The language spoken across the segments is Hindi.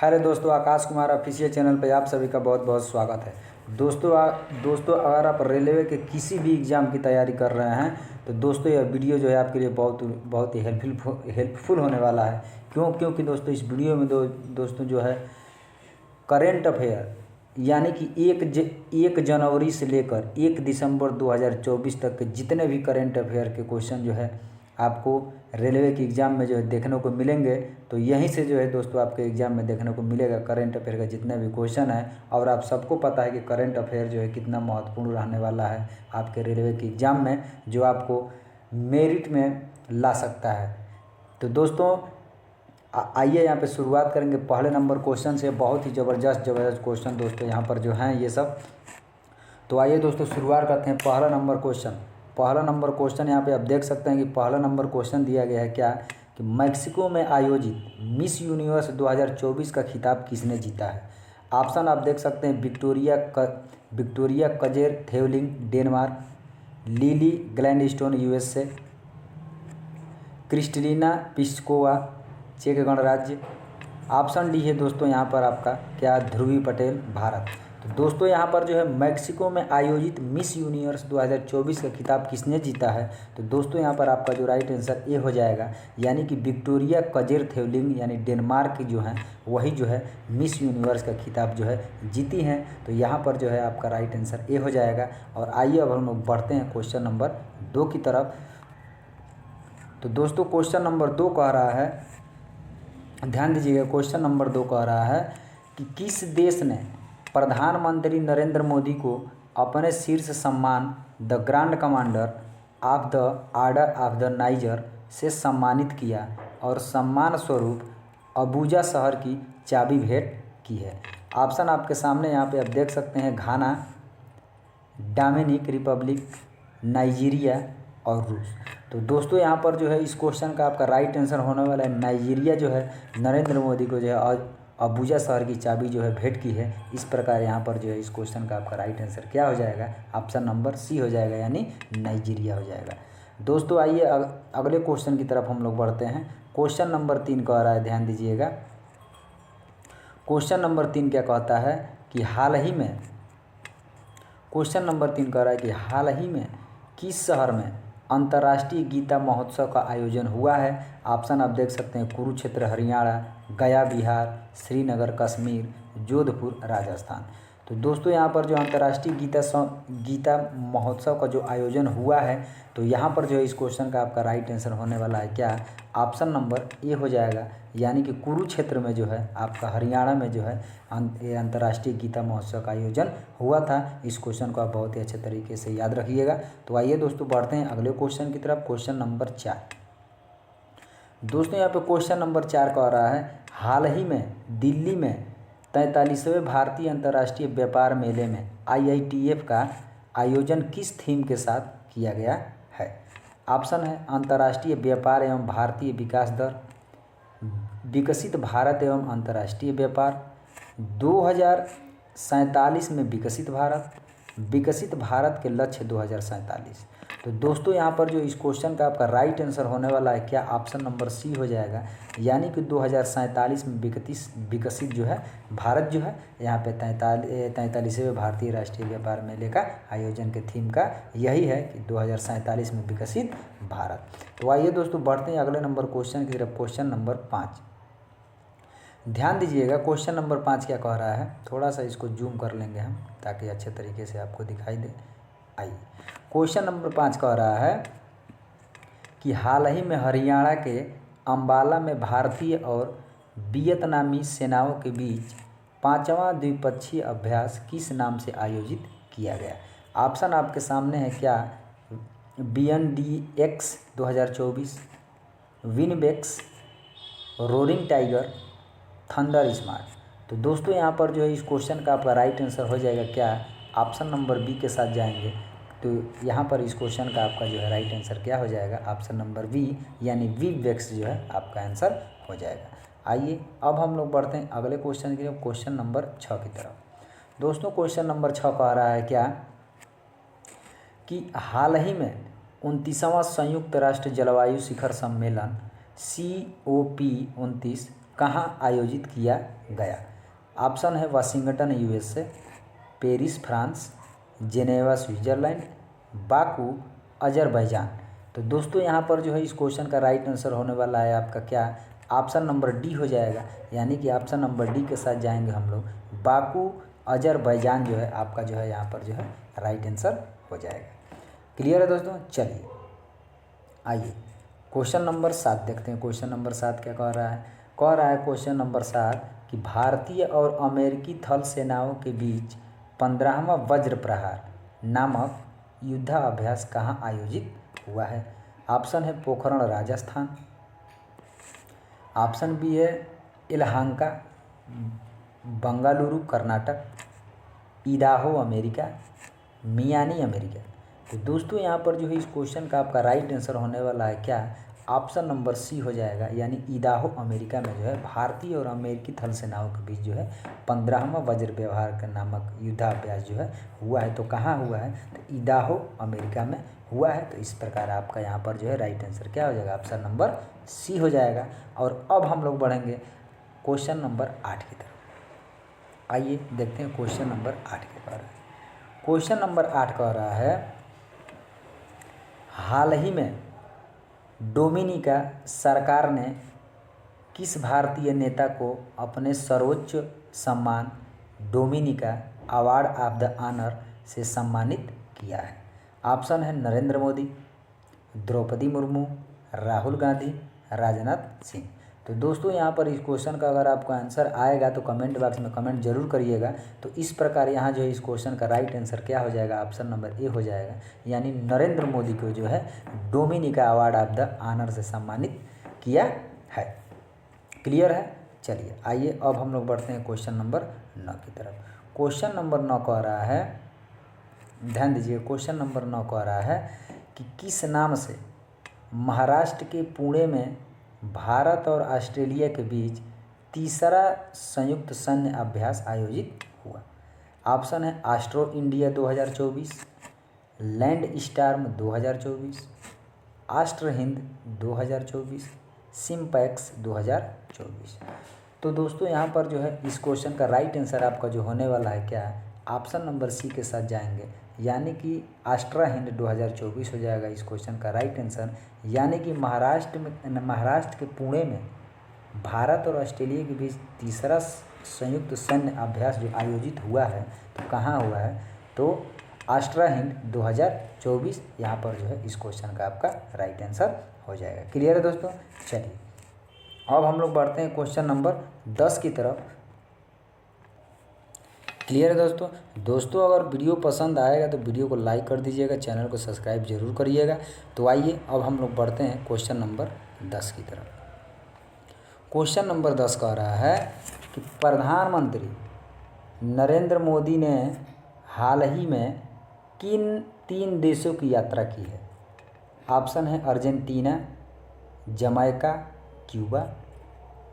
हेलो दोस्तों, आकाश कुमार ऑफिशियल चैनल पे आप सभी का बहुत बहुत स्वागत है। दोस्तों अगर आप रेलवे के किसी भी एग्ज़ाम की तैयारी कर रहे हैं तो दोस्तों यह वीडियो जो है आपके लिए बहुत बहुत ही हेल्पफुल होने वाला है। क्योंकि दोस्तों इस वीडियो में दोस्तों जो है करेंट अफेयर यानी कि 1 जनवरी से लेकर 1 दिसंबर 2024 तक के जितने भी करेंट अफेयर के क्वेश्चन जो है आपको रेलवे के एग्ज़ाम में जो है देखने को मिलेंगे। तो यहीं से जो है दोस्तों आपके एग्ज़ाम में देखने को मिलेगा करेंट अफेयर का जितने भी क्वेश्चन है। और आप सबको पता है कि करेंट अफेयर जो है कितना महत्वपूर्ण रहने वाला है आपके रेलवे के एग्ज़ाम में, जो आपको मेरिट में ला सकता है। तो दोस्तों आइए यहाँ पे शुरुआत करेंगे पहले नंबर क्वेश्चन से। बहुत ही ज़बरदस्त क्वेश्चन दोस्तों यहाँ पर जो हैं ये सब। तो आइए दोस्तों शुरुआत करते हैं पहला नंबर क्वेश्चन यहाँ पे आप देख सकते हैं कि पहला नंबर क्वेश्चन दिया गया है क्या कि मैक्सिको में आयोजित मिस यूनिवर्स 2024 का खिताब किसने जीता है। ऑप्शन आप देख सकते हैं Victoria Kjaer Theilvig Denmark, Lily Gladstone USA, Kristina Piskova चेक गणराज्य। ऑप्शन डी है दोस्तों यहाँ पर आपका क्या ध्रुवी पटेल भारत। तो दोस्तों यहाँ पर जो है मैक्सिको में आयोजित मिस यूनिवर्स 2024 का खिताब किसने जीता है। तो दोस्तों यहाँ पर आपका जो राइट आंसर ए हो जाएगा, यानी कि विक्टोरिया कजेर थेवलिंग यानी डेनमार्क की जो है वही जो है मिस यूनिवर्स का खिताब जो है जीती हैं। तो यहाँ पर जो है आपका राइट आंसर ए हो जाएगा। और आइए अब हम लोग बढ़ते हैं क्वेश्चन नंबर 2 की तरफ। तो दोस्तों क्वेश्चन नंबर 2 कह रहा है, ध्यान दीजिएगा, क्वेश्चन नंबर 2 कह रहा है कि किस देश ने प्रधानमंत्री नरेंद्र मोदी को अपने शीर्ष सम्मान the grand commander of the order of the niger से सम्मानित किया और सम्मान स्वरूप अबूजा शहर की चाबी भेंट की है। ऑप्शन आपके सामने यहाँ पे आप देख सकते हैं, घाना, डोमिनिक रिपब्लिक, नाइजीरिया और रूस। तो दोस्तों यहाँ पर जो है इस क्वेश्चन का आपका राइट आंसर होने वाला है नाइजीरिया जो है नरेंद्र मोदी को जो है अबूजा शहर की चाबी जो है भेंट की है। इस प्रकार यहाँ पर जो है इस क्वेश्चन का आपका राइट आंसर क्या हो जाएगा, ऑप्शन नंबर सी हो जाएगा, यानी नाइजीरिया हो जाएगा। दोस्तों आइए अगले क्वेश्चन की तरफ हम लोग बढ़ते हैं। क्वेश्चन नंबर 3 कह रहा है, ध्यान दीजिएगा। क्वेश्चन नंबर 3 क्या कहता है कि हाल ही में किस शहर में अंतर्राष्ट्रीय गीता महोत्सव का आयोजन हुआ है। ऑप्शन आप देख सकते हैं, कुरुक्षेत्र हरियाणा, गया बिहार, श्रीनगर कश्मीर, जोधपुर राजस्थान। तो दोस्तों यहाँ पर जो अंतर्राष्ट्रीय गीता महोत्सव का जो आयोजन हुआ है, तो यहाँ पर जो है इस क्वेश्चन का आपका राइट आंसर होने वाला है क्या, ऑप्शन नंबर ए हो जाएगा, यानी कि कुरुक्षेत्र में जो है आपका हरियाणा में जो है अंतर्राष्ट्रीय गीता महोत्सव का आयोजन हुआ था। इस क्वेश्चन को आप बहुत ही अच्छे तरीके से याद रखिएगा। तो आइए दोस्तों बढ़ते हैं अगले क्वेश्चन की तरफ। क्वेश्चन नंबर 4 दोस्तों यहाँ पे क्वेश्चन नंबर 4 कह रहा है, हाल ही में दिल्ली में 43वें भारतीय अंतर्राष्ट्रीय व्यापार मेले में IITF का आयोजन किस थीम के साथ किया गया है। ऑप्शन है अंतर्राष्ट्रीय व्यापार एवं भारतीय विकास दर, विकसित भारत एवं अंतर्राष्ट्रीय व्यापार, 2047 में विकसित भारत के लक्ष्य 2047। तो दोस्तों यहाँ पर जो इस क्वेश्चन का आपका राइट आंसर होने वाला है क्या, ऑप्शन नंबर सी हो जाएगा, यानी कि 2047 में विकसित जो है भारत जो है यहाँ पे 43वें भारतीय राष्ट्रीय व्यापार मेले का आयोजन के थीम का यही है कि 2047 में विकसित भारत। तो आइए दोस्तों बढ़ते हैं अगले नंबर क्वेश्चन की तरफ। क्वेश्चन नंबर 5 ध्यान दीजिएगा। क्वेश्चन नंबर 5 क्या कह रहा है, थोड़ा सा इसको जूम कर लेंगे हम ताकि अच्छे तरीके से आपको दिखाई दे। आइए क्वेश्चन नंबर 5 कह रहा है कि हाल ही में हरियाणा के अंबाला में भारतीय और वियतनामी सेनाओं के बीच 5वां द्विपक्षीय अभ्यास किस नाम से आयोजित किया गया। ऑप्शन आपके सामने है क्या, BNDX 2024, Vinbax, roaring tiger, thunder smart. तो दोस्तों यहाँ पर जो है इस क्वेश्चन का आपका राइट आंसर हो जाएगा क्या, ऑप्शन नंबर बी के साथ जाएंगे। तो यहाँ पर इस क्वेश्चन का आपका जो है राइट आंसर क्या हो जाएगा, ऑप्शन नंबर बी, यानी विनबेक्स जो है आपका आंसर हो जाएगा। आइए अब हम लोग बढ़ते हैं अगले क्वेश्चन की तरफ, क्वेश्चन नंबर 6 की तरफ। दोस्तों क्वेश्चन नंबर 6 कह रहा है क्या कि हाल ही में 29वां संयुक्त राष्ट्र जलवायु शिखर सम्मेलन COP29 कहाँ आयोजित किया गया? ऑप्शन है Washington USA, Paris France, Geneva Switzerland, Baku Azerbaijan. तो दोस्तों यहाँ पर जो है इस क्वेश्चन का राइट आंसर होने वाला है आपका क्या? ऑप्शन नंबर डी हो जाएगा, यानी कि ऑप्शन नंबर डी के साथ जाएंगे हम लोग। बाकू अजरबैजान जो है आपका जो है यहाँ पर जो है राइट आंसर हो जाएगा। क्लियर है दोस्तों? चलिए आइए क्वेश्चन नंबर 7 देखते हैं। क्वेश्चन नंबर 7 क्या कह रहा है? कह रहा है क्वेश्चन नंबर 7 कि भारतीय और अमेरिकी थल सेनाओं के बीच 15वां वज्र प्रहार नामक युद्धाभ्यास कहाँ आयोजित हुआ है? ऑप्शन है पोखरण राजस्थान, ऑप्शन बी है Yelahanka Bengaluru Karnataka, Idaho America, Miami America. तो दोस्तों यहाँ पर जो है इस क्वेश्चन का आपका राइट आंसर होने वाला है क्या? ऑप्शन नंबर सी हो जाएगा, यानी इडाहो अमेरिका में जो है भारतीय और अमेरिकी थल सेनाओं के बीच जो है 15वां वज्र व्यवहार का नामक युद्धाभ्यास जो है हुआ है। तो कहाँ हुआ है? तो इडाहो अमेरिका में हुआ है। तो इस प्रकार आपका यहाँ पर जो है राइट आंसर क्या हो जाएगा? ऑप्शन नंबर सी हो जाएगा। और अब हम लोग बढ़ेंगे क्वेश्चन नंबर 8 की तरफ। आइए देखते हैं क्वेश्चन नंबर 8 क्या कह रहा है। क्वेश्चन नंबर 8 कह रहा है हाल ही में डोमिनिका सरकार ने किस भारतीय नेता को अपने सर्वोच्च सम्मान Dominica award of the honour से सम्मानित किया है? ऑप्शन है नरेंद्र मोदी, द्रौपदी मुर्मू, राहुल गांधी, राजनाथ सिंह। तो दोस्तों यहाँ पर इस क्वेश्चन का अगर आपका आंसर आएगा तो कमेंट बॉक्स में कमेंट जरूर करिएगा। तो इस प्रकार यहाँ जो है इस क्वेश्चन का राइट आंसर क्या हो जाएगा? ऑप्शन नंबर ए हो जाएगा, यानी नरेंद्र मोदी को जो है Dominica award of the honour से सम्मानित किया है। क्लियर है? चलिए आइए अब हम लोग बढ़ते हैं क्वेश्चन नंबर 9 की तरफ। क्वेश्चन नंबर 9 कह रहा है, ध्यान दीजिए, क्वेश्चन नंबर 9 कह रहा है कि किस नाम से महाराष्ट्र के पुणे में भारत और ऑस्ट्रेलिया के बीच तीसरा संयुक्त सैन्य अभ्यास आयोजित हुआ? ऑप्शन है astro India 2024, land storm 2024, Austra Hind 2024, Simpex 2024। तो दोस्तों यहाँ पर जो है इस क्वेश्चन का राइट आंसर आपका जो होने वाला है क्या? ऑप्शन नंबर सी के साथ जाएंगे, यानी कि आस्ट्रा हिंद 2024 हो जाएगा इस क्वेश्चन का राइट आंसर। यानी कि महाराष्ट्र के पुणे में भारत और ऑस्ट्रेलिया के बीच तीसरा संयुक्त सैन्य अभ्यास जो आयोजित हुआ है, तो कहाँ हुआ है? तो आस्ट्रा हिंद 2024 यहाँ पर जो है इस क्वेश्चन का आपका राइट आंसर हो जाएगा। क्लियर है दोस्तों? चलिए अब हम लोग बढ़ते हैं क्वेश्चन नंबर 10 की तरफ। क्लियर है दोस्तों? दोस्तों अगर वीडियो पसंद आएगा तो वीडियो को लाइक कर दीजिएगा, चैनल को सब्सक्राइब जरूर करिएगा। तो आइए अब हम लोग बढ़ते हैं क्वेश्चन नंबर 10 की तरफ। क्वेश्चन नंबर 10 कह रहा है कि प्रधानमंत्री नरेंद्र मोदी ने हाल ही में किन 3 देशों की यात्रा की है? ऑप्शन है Argentina, Jamaica, Cuba,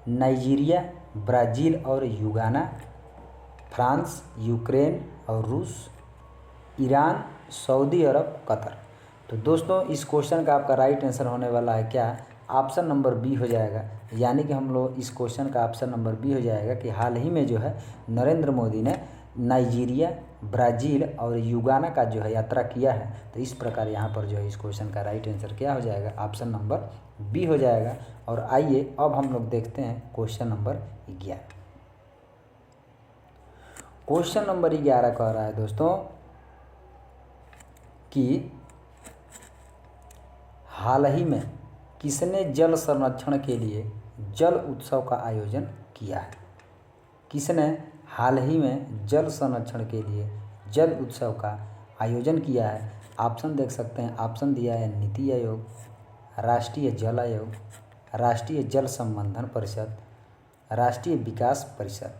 Nigeria, Brazil और युगाना, फ्रांस, यूक्रेन और रूस, ईरान, सऊदी अरब, कतर। तो दोस्तों इस क्वेश्चन का आपका राइट आंसर होने वाला है क्या? ऑप्शन नंबर बी हो जाएगा, यानी कि हम लोग इस क्वेश्चन का ऑप्शन नंबर बी हो जाएगा कि हाल ही में जो है नरेंद्र मोदी ने नाइजीरिया, ब्राज़ील और युगाना का जो है यात्रा किया है। तो इस प्रकार यहाँ पर जो है इस क्वेश्चन का राइट आंसर क्या हो जाएगा? ऑप्शन नंबर बी हो जाएगा। और आइए अब हम लोग देखते हैं क्वेश्चन नंबर 11। क्वेश्चन नंबर 11 कह रहा है दोस्तों कि हाल ही में किसने जल संरक्षण के लिए जल उत्सव का आयोजन किया है? किसने हाल ही में जल संरक्षण के लिए जल उत्सव का आयोजन किया है? ऑप्शन देख सकते हैं, ऑप्शन दिया है नीति आयोग, राष्ट्रीय जल आयोग, राष्ट्रीय जल संवर्धन परिषद, राष्ट्रीय विकास परिषद।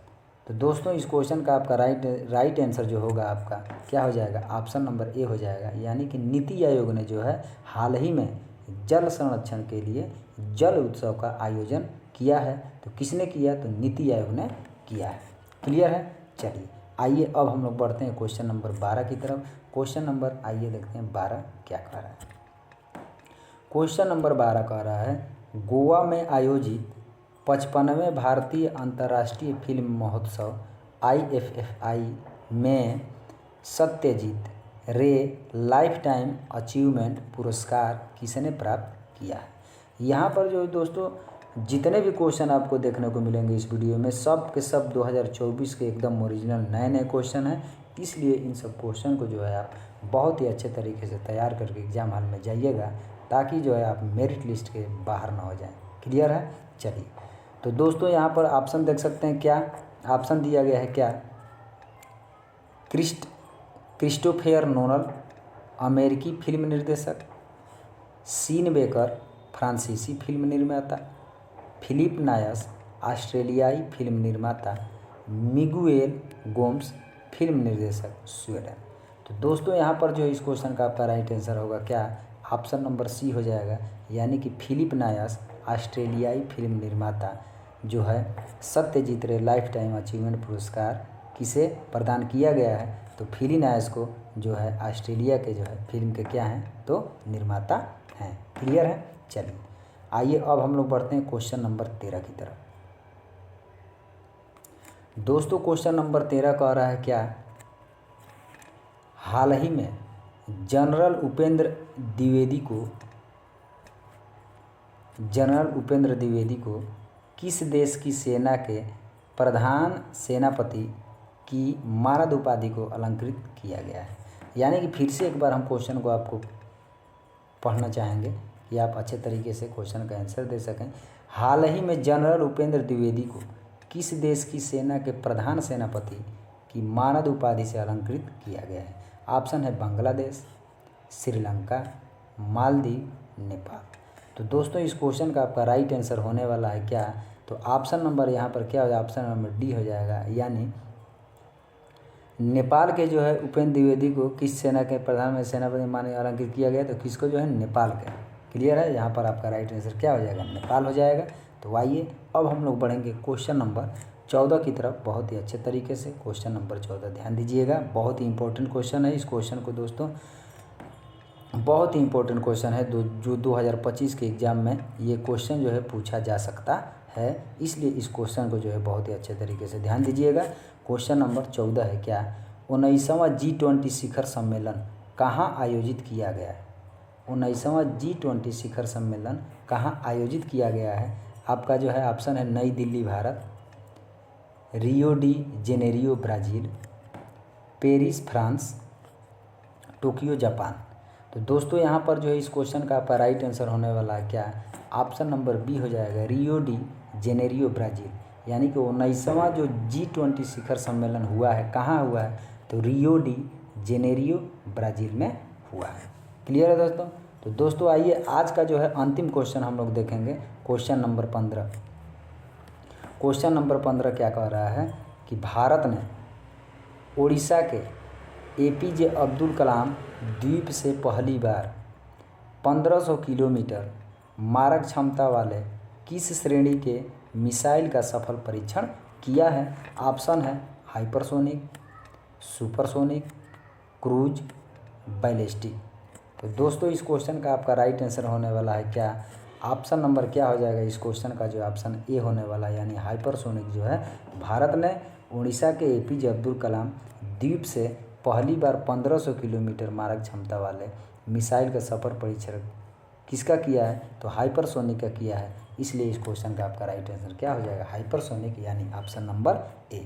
तो दोस्तों इस क्वेश्चन का आपका राइट आंसर जो होगा आपका क्या हो जाएगा? ऑप्शन नंबर ए हो जाएगा, यानी कि नीति आयोग ने जो है हाल ही में जल संरक्षण के लिए जल उत्सव का आयोजन किया है। तो किसने किया? तो नीति आयोग ने किया है। क्लियर है? चलिए आइए अब हम लोग बढ़ते हैं क्वेश्चन नंबर 12 की तरफ। क्वेश्चन नंबर आइए देखते हैं 12 क्या कह रहा है। क्वेश्चन नंबर 12 कह रहा है गोवा में आयोजित 55वें भारतीय अंतर्राष्ट्रीय फिल्म महोत्सव IFFI में सत्यजीत रे लाइफ टाइम अचीवमेंट पुरस्कार किसने प्राप्त किया है। यहाँ पर जो दोस्तों जितने भी क्वेश्चन आपको देखने को मिलेंगे इस वीडियो में सब के सब 2024 के एकदम ओरिजिनल नए नए क्वेश्चन हैं, इसलिए इन सब क्वेश्चन को जो है आप बहुत ही अच्छे तरीके से तैयार करके एग्ज़ाम हॉल में जाइएगा, ताकि जो है आप मेरिट लिस्ट के बाहर ना हो जाएं। क्लियर है। चलिए तो दोस्तों यहाँ पर ऑप्शन देख सकते हैं, क्या ऑप्शन दिया गया है, क्या क्रिस्टोफर नोलन अमेरिकी फिल्म निर्देशक, सीन बेकर फ्रांसीसी फिल्म निर्माता, फिलिप नायस ऑस्ट्रेलियाई फिल्म निर्माता, मिगुएल गोम्स फिल्म निर्देशक स्वीडन। तो दोस्तों यहाँ पर जो इस क्वेश्चन का आपका राइट आंसर होगा क्या, ऑप्शन नंबर सी हो जाएगा, यानी कि फिलिप नायस ऑस्ट्रेलियाई फिल्म निर्माता जो है सत्यजीत रे लाइफ टाइम अचीवमेंट पुरस्कार किसे प्रदान किया गया है, तो फिलिप नायस को जो है ऑस्ट्रेलिया के जो है फिल्म के क्या हैं, तो निर्माता हैं। क्लियर है। चलिए आइए अब हम लोग बढ़ते हैं क्वेश्चन नंबर 13 की तरफ। दोस्तों क्वेश्चन नंबर 13 कह रहा है क्या, हाल ही में जनरल उपेंद्र द्विवेदी को किस देश की सेना के प्रधान सेनापति की मानद उपाधि को अलंकृत किया गया है। यानी कि फिर से एक बार हम क्वेश्चन को आपको पढ़ना चाहेंगे कि आप अच्छे तरीके से क्वेश्चन का आंसर दे सकें। हाल ही में जनरल उपेंद्र द्विवेदी को किस देश की सेना के प्रधान सेनापति की मानद उपाधि से अलंकृत किया गया है। ऑप्शन है बांग्लादेश, श्रीलंका, मालदीव, नेपाल। तो दोस्तों इस क्वेश्चन का आपका राइट आंसर होने वाला है क्या, तो ऑप्शन नंबर यहाँ पर क्या हो जाएगा, ऑप्शन नंबर डी हो जाएगा, यानी नेपाल के जो है उपेंद्र द्विवेदी को किस सेना के प्रधान में सेनापति मानद अलंकृत किया गया, तो किसको जो है, नेपाल के। क्लियर है। यहाँ पर आपका राइट आंसर क्या हो जाएगा, नेपाल हो जाएगा। तो आइए अब हम लोग बढ़ेंगे क्वेश्चन नंबर 14 की तरफ बहुत ही अच्छे तरीके से। क्वेश्चन नंबर 14 ध्यान दीजिएगा, बहुत ही इंपॉर्टेंट क्वेश्चन है। इस क्वेश्चन को दोस्तों बहुत ही इंपॉर्टेंट क्वेश्चन है, जो 2025 के एग्ज़ाम में ये क्वेश्चन जो है पूछा जा सकता है, इसलिए इस क्वेश्चन को जो है बहुत ही अच्छे तरीके से ध्यान दीजिएगा। क्वेश्चन नंबर 14 है क्या, 19वां G20 शिखर सम्मेलन कहाँ आयोजित किया गया है। 19वां G20 शिखर सम्मेलन कहाँ आयोजित किया गया है। आपका जो है ऑप्शन है नई Delhi Bharat, Rio de Janeiro Brazil, Paris France, Tokyo Japan. तो दोस्तों यहाँ पर जो है इस क्वेश्चन का आपका राइट आंसर होने वाला है क्या, ऑप्शन नंबर बी हो जाएगा, रियो डी जेनेरियो ब्राज़ील। यानी कि 19वां जो G20 शिखर सम्मेलन हुआ है कहाँ हुआ है, तो रियो डी जेनेरियो ब्राज़ील में हुआ है। क्लियर है दोस्तों। तो दोस्तों आइए आज का जो है अंतिम क्वेश्चन हम लोग देखेंगे, क्वेश्चन नंबर 15। क्वेश्चन नंबर 15 क्या कह रहा है कि भारत ने उड़ीसा के APJ अब्दुल कलाम द्वीप से पहली बार 1500 किलोमीटर मारक क्षमता वाले किस श्रेणी के मिसाइल का सफल परीक्षण किया है। ऑप्शन है हाइपरसोनिक, सुपरसोनिक, क्रूज, बैलिस्टिक। तो दोस्तों इस क्वेश्चन का आपका राइट आंसर होने वाला है क्या, ऑप्शन नंबर क्या हो जाएगा इस क्वेश्चन का, जो ऑप्शन ए होने वाला है, यानी हाइपरसोनिक जो है भारत ने उड़ीसा के APJ अब्दुल कलाम द्वीप से पहली बार 1500 किलोमीटर मारक क्षमता वाले मिसाइल का सफल परीक्षण किसका किया है, तो हाइपरसोनिक का किया है। इसलिए इस क्वेश्चन का आपका राइट आंसर क्या हो जाएगा, हाइपरसोनिक, यानी option number A.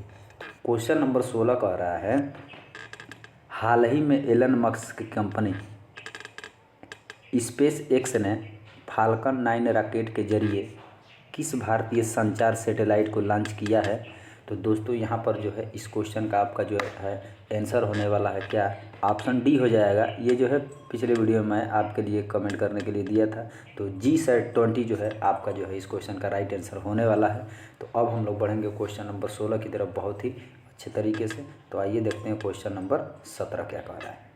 Question number 16 कह रहा है, हाल ही में एलन मस्क की कंपनी स्पेस एक्स ने फाल्कन 9 रॉकेट के जरिए किस भारतीय संचार सैटेलाइट को लॉन्च किया है। तो दोस्तों यहाँ पर जो है इस क्वेश्चन का आपका जो है आंसर होने वाला है क्या, ऑप्शन डी हो जाएगा। ये जो है पिछले वीडियो में आपके लिए कमेंट करने के लिए दिया था, तो G20 जो है आपका जो है इस क्वेश्चन का राइट आंसर होने वाला है। तो अब हम लोग बढ़ेंगे क्वेश्चन नंबर 16 की तरफ बहुत ही अच्छे तरीके से। तो आइए देखते हैं क्वेश्चन नंबर 17 क्या कह रहा है।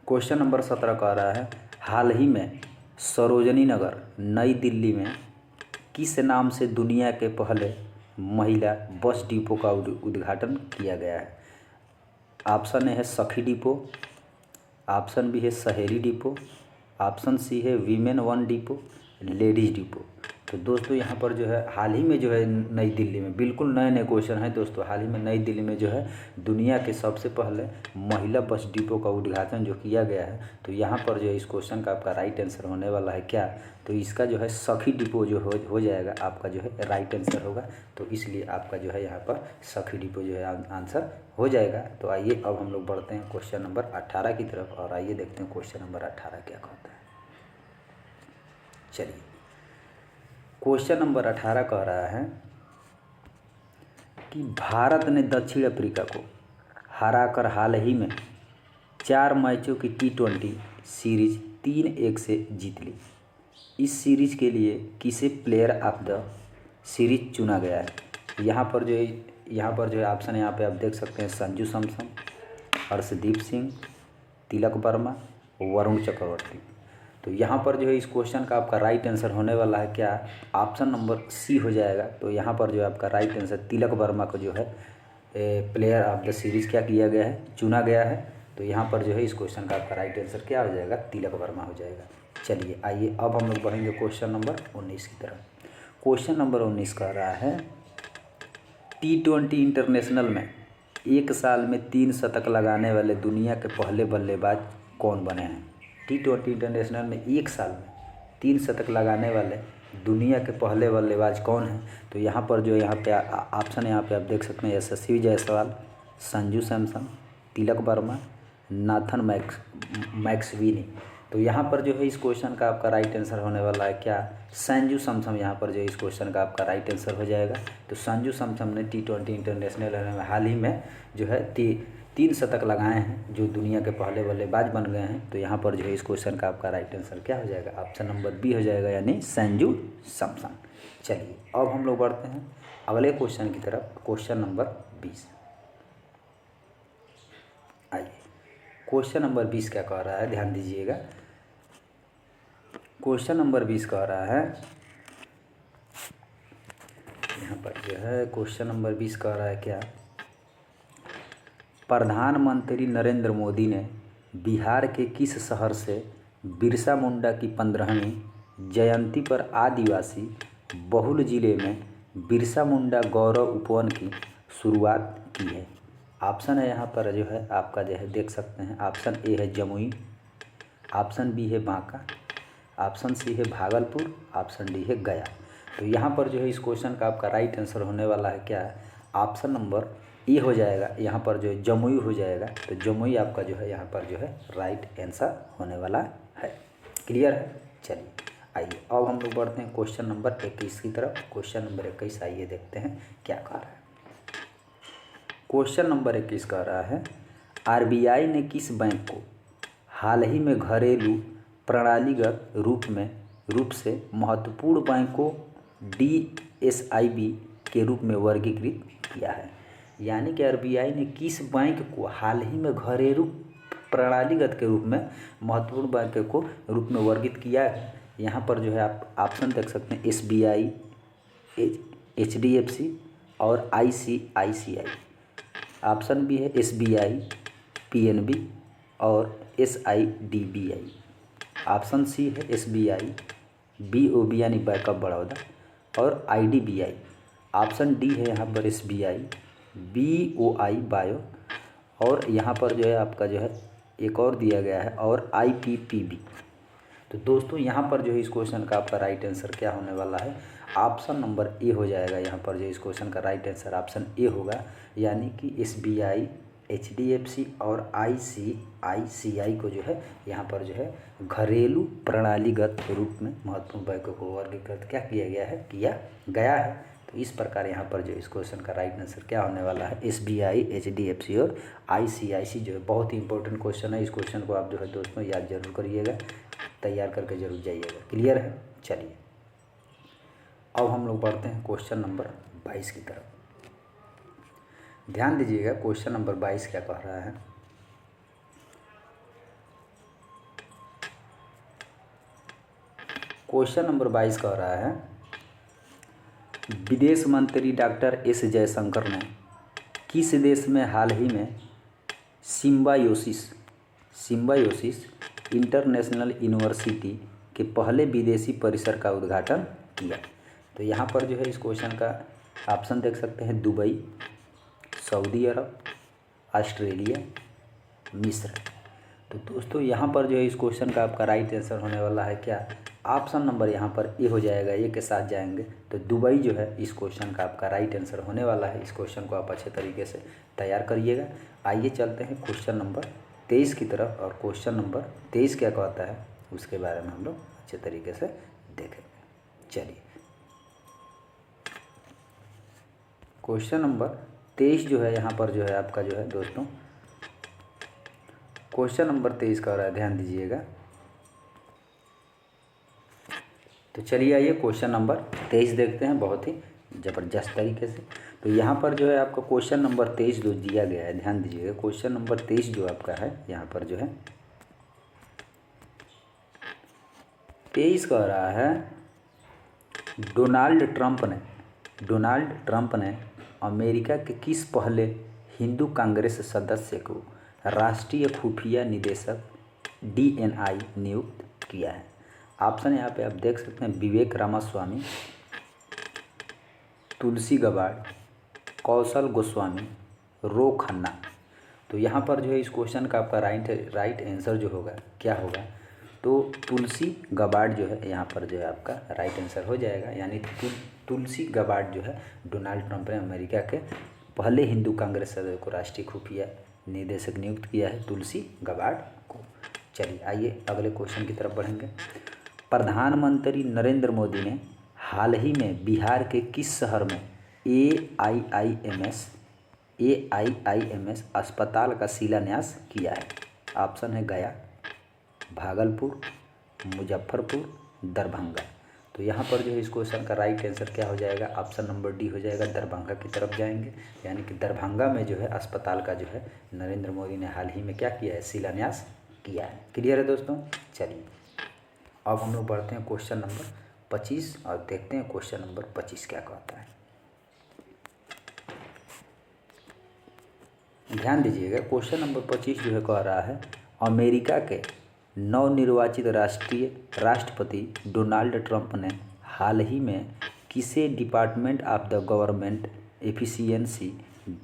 क्वेश्चन नंबर 17 कह रहा है, हाल ही में सरोजनी नगर नई दिल्ली में किस नाम से दुनिया के पहले महिला बस डिपो का उद्घाटन किया गया है। ऑप्शन ए है सखी डिपो, ऑप्शन बी है सहेली डिपो, ऑप्शन सी है women one depot, ladies depot. तो दोस्तों यहाँ पर जो है हाल ही में जो है नई दिल्ली में, बिल्कुल नए नए क्वेश्चन हैं दोस्तों, हाल ही में नई दिल्ली में जो है दुनिया के सबसे पहले महिला बस डिपो का उद्घाटन जो किया गया है। तो यहाँ पर जो है इस क्वेश्चन का आपका राइट आंसर होने वाला है क्या, तो इसका जो है सखी डिपो जो हो जाएगा आपका जो है राइट आंसर होगा। तो इसलिए आपका जो है यहाँ पर सखी डिपो जो है आंसर हो जाएगा। तो आइए अब हम लोग बढ़ते हैं क्वेश्चन नंबर 18 की तरफ, और आइए देखते हैं क्वेश्चन नंबर 18 क्या कहता है। चलिए, क्वेश्चन नंबर 18 कह रहा है कि भारत ने दक्षिण अफ्रीका को हराकर हाल ही में 4 मैचों की T20 सीरीज 3-1 से जीत ली। इस सीरीज के लिए किसे प्लेयर ऑफ द सीरीज चुना गया है। यहाँ पर जो है ऑप्शन यहाँ पे आप देख सकते हैं, संजू सैमसन, हर्षदीप सिंह, तिलक वर्मा, वरुण चक्रवर्ती। तो यहाँ पर जो है इस क्वेश्चन का आपका राइट आंसर होने वाला है क्या, ऑप्शन नंबर सी हो जाएगा। तो यहाँ पर जो है आपका राइट आंसर तिलक वर्मा को जो है प्लेयर ऑफ द सीरीज़ क्या किया गया है, चुना गया है। तो यहाँ पर जो है इस क्वेश्चन का आपका राइट आंसर क्या हो जाएगा, तिलक वर्मा हो जाएगा। चलिए आइए अब हम लोग बढ़ेंगे क्वेश्चन नंबर 19 की तरफ। क्वेश्चन नंबर 19 कह रहा है T20 इंटरनेशनल में एक साल में 3 शतक लगाने वाले दुनिया के पहले बल्लेबाज कौन बने हैं। T20 इंटरनेशनल में एक साल में 3 शतक लगाने वाले दुनिया के पहले बल्लेबाज कौन हैं। तो यहाँ पर जो यहाँ पे ऑप्शन यहाँ पे आप देख सकते हैं, यशस्वी जायसवाल, संजू सैमसन, तिलक वर्मा, नाथन मैक्सवीनी। तो यहाँ पर जो है इस क्वेश्चन का आपका राइट आंसर होने वाला है क्या, संजू सैमसन। यहाँ पर जो इस क्वेश्चन का आपका राइट आंसर हो जाएगा। तो संजू सैमसन ने T20 इंटरनेशनल में हाल ही में जो है 3 शतक लगाए हैं, जो दुनिया के पहले बल्लेबाज बन गए हैं। तो यहाँ पर जो है इस क्वेश्चन का आपका राइट आंसर क्या हो जाएगा, ऑप्शन नंबर बी हो जाएगा, यानी संजू सैमसन। चलिए अब हम लोग बढ़ते हैं अगले क्वेश्चन की तरफ, क्वेश्चन नंबर 20। आइए क्वेश्चन नंबर 20 क्या कह रहा है, ध्यान दीजिएगा। क्वेश्चन नंबर 20 कह रहा है, यहाँ पर जो है क्वेश्चन नंबर 20 कह रहा है क्या, प्रधानमंत्री नरेंद्र मोदी ने बिहार के किस शहर से बिरसा मुंडा की 15वीं जयंती पर आदिवासी बहुल जिले में बिरसा मुंडा गौरव उपवन की शुरुआत की है। ऑप्शन है यहाँ पर जो है आपका जो है देख सकते हैं, ऑप्शन ए है जमुई, ऑप्शन बी है बांका, ऑप्शन सी है भागलपुर, ऑप्शन डी है गया। तो यहाँ पर जो है इस क्वेश्चन का आपका राइट आंसर होने वाला है क्या, ऑप्शन नंबर ए हो जाएगा। यहाँ पर जो है जमुई हो जाएगा। तो जमुई आपका जो है यहाँ पर जो है राइट आंसर होने वाला है। क्लियर है। चलिए आइए अब हम लोग बढ़ते हैं क्वेश्चन नंबर 21 की तरफ। क्वेश्चन नंबर 21 आइए देखते हैं क्या कह रहा है। क्वेश्चन नंबर 21 कह रहा है, आरबीआई ने किस बैंक को हाल ही में घरेलू प्रणालीगत रूप से महत्वपूर्ण बैंक को DSIB के रूप में वर्गीकृत किया है। यानी कि आरबीआई ने किस बैंक को हाल ही में घरेलू प्रणालीगत के रूप में महत्वपूर्ण बैंक को रूप में वर्गीकृत किया है। यहाँ पर जो है आप ऑप्शन देख सकते हैं, SBI, HDFC और ICICI। ऑप्शन बी है SBI, PNB और SIDBI। ऑप्शन सी है SBI, BOB यानी बैंक ऑफ बड़ौदा और IDBI। ऑप्शन डी है यहाँ पर SBI, BOI बायो, और यहाँ पर जो है आपका जो है एक और दिया गया है और IPPB। तो दोस्तों यहाँ पर जो है इस क्वेश्चन का आपका राइट आंसर क्या होने वाला है, ऑप्शन नंबर ए हो जाएगा। यहाँ पर जो इस क्वेश्चन का राइट आंसर ऑप्शन ए होगा, यानी कि SBI, HDFC और ICICI को जो है यहाँ पर जो है घरेलू प्रणालीगत रूप में महत्वपूर्ण बैंकों को वर्गीकृत क्या किया गया है। तो इस प्रकार यहाँ पर जो इस क्वेश्चन का राइट आंसर क्या होने वाला है, SBI, HDFC और ICICI जो है बहुत ही इंपॉर्टेंट क्वेश्चन है। इस क्वेश्चन को आप जो है दोस्तों याद जरूर करिएगा, तैयार करके जरूर जाइएगा। क्लियर है। चलिए अब हम लोग बढ़ते हैं क्वेश्चन नंबर 22 की तरफ। ध्यान दीजिएगा क्वेश्चन नंबर 22 क्या कह रहा है। क्वेश्चन नंबर 22 कह रहा है, विदेश मंत्री डॉक्टर एस जयशंकर ने किस देश में हाल ही में सिम्बायोसिस इंटरनेशनल यूनिवर्सिटी के पहले विदेशी परिसर का उद्घाटन किया। तो यहाँ पर जो है इस क्वेश्चन का ऑप्शन देख सकते हैं, दुबई, सऊदी अरब, ऑस्ट्रेलिया, मिस्र। तो दोस्तों यहाँ पर जो है इस क्वेश्चन का आपका राइट आंसर होने वाला है क्या, ऑप्शन नंबर यहाँ पर ए हो जाएगा, ए के साथ जाएंगे तो दुबई जो है इस क्वेश्चन का आपका राइट आंसर होने वाला है। इस क्वेश्चन को आप अच्छे तरीके से तैयार करिएगा। आइए चलते हैं क्वेश्चन नंबर 23 की तरफ, और क्वेश्चन नंबर 23 क्या कहता है उसके बारे में हम लोग अच्छे तरीके से देखेंगे। चलिए, क्वेश्चन नंबर 23 जो है यहाँ पर जो है आपका जो है दोस्तों, क्वेश्चन नंबर 23 का हो रहा है, ध्यान दीजिएगा। तो चलिए आइए क्वेश्चन नंबर 23 देखते हैं बहुत ही ज़बरदस्त तरीके से। तो यहाँ पर जो है आपका क्वेश्चन नंबर 23 जो दिया गया है, ध्यान दीजिएगा, क्वेश्चन नंबर 23 जो आपका है यहाँ पर जो है 23 कह रहा है, डोनाल्ड ट्रंप ने अमेरिका के किस पहले हिंदू कांग्रेस सदस्य को राष्ट्रीय खुफिया निदेशक DNI नियुक्त किया है। ऑप्शन यहाँ पे आप देख सकते हैं, विवेक रामास्वामी, तुलसी गबाड़, कौशल गोस्वामी, रो खन्ना। तो यहाँ पर जो है इस क्वेश्चन का आपका राइट आंसर जो होगा क्या होगा, तो तुलसी गबाड़ जो है यहाँ पर जो है आपका राइट आंसर हो जाएगा। यानी तुलसी गबाड़ जो है डोनाल्ड ट्रंप ने अमेरिका के पहले हिंदू कांग्रेस सदस्य को राष्ट्रीय खुफिया निदेशक नियुक्त किया है, तुलसी गबाड़ को। चलिए आइए अगले क्वेश्चन की तरफ बढ़ेंगे। प्रधानमंत्री नरेंद्र मोदी ने हाल ही में बिहार के किस शहर में AIIMS अस्पताल का शिलान्यास किया है। ऑप्शन है गया, भागलपुर, मुजफ्फरपुर, दरभंगा। तो यहाँ पर जो है इस क्वेश्चन का राइट आंसर क्या हो जाएगा, ऑप्शन नंबर डी हो जाएगा, दरभंगा की तरफ जाएंगे। यानी कि दरभंगा में जो है अस्पताल का जो है नरेंद्र मोदी ने हाल ही में क्या किया है, शिलान्यास किया है। क्लियर है दोस्तों। चलिए अब हम लोग बढ़ते हैं क्वेश्चन नंबर 25 और देखते हैं क्वेश्चन नंबर 25 क्या कहता है। ध्यान दीजिएगा, क्वेश्चन नंबर 25 जो है कह रहा है, अमेरिका के नवनिर्वाचित राष्ट्रपति डोनाल्ड ट्रंप ने हाल ही में किसे department of the government efficiency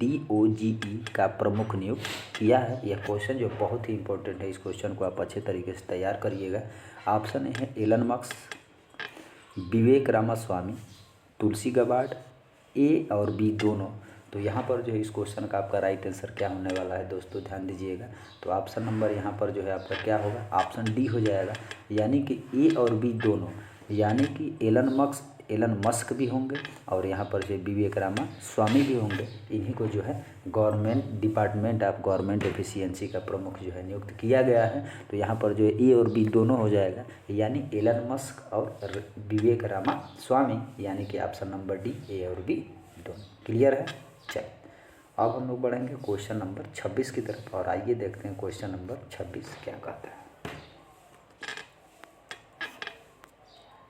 DOGE का प्रमुख नियुक्त किया है। यह क्वेश्चन जो बहुत ही इंपॉर्टेंट है, इस क्वेश्चन को आप अच्छे तरीके से तैयार करिएगा। ऑप्शन है Elon Musk, Vivek Ramaswamy, Tulsi Gabbard, A और B दोनों। तो यहाँ पर जो है इस क्वेश्चन का आपका राइट आंसर क्या होने वाला है दोस्तों, ध्यान दीजिएगा। तो ऑप्शन नंबर यहाँ पर जो है आपका क्या होगा, ऑप्शन डी हो जाएगा। यानी कि A और B दोनों, यानी कि एलन मस्क भी होंगे और यहाँ पर जो विवेक रामास्वामी भी होंगे। इन्हीं को जो है डिपार्टमेंट ऑफ गवर्नमेंट एफिशिएंसी का प्रमुख जो है नियुक्त किया गया है। तो यहाँ पर जो है A और B दोनों हो जाएगा, यानी एलन मस्क और विवेक रामास्वामी, यानी कि ऑप्शन नंबर डी, A और B दोनों। क्लियर है। चलिए अब हम लोग बढ़ेंगे क्वेश्चन नंबर 26 की तरफ, और आइए देखते हैं क्वेश्चन नंबर 26 क्या कहता है।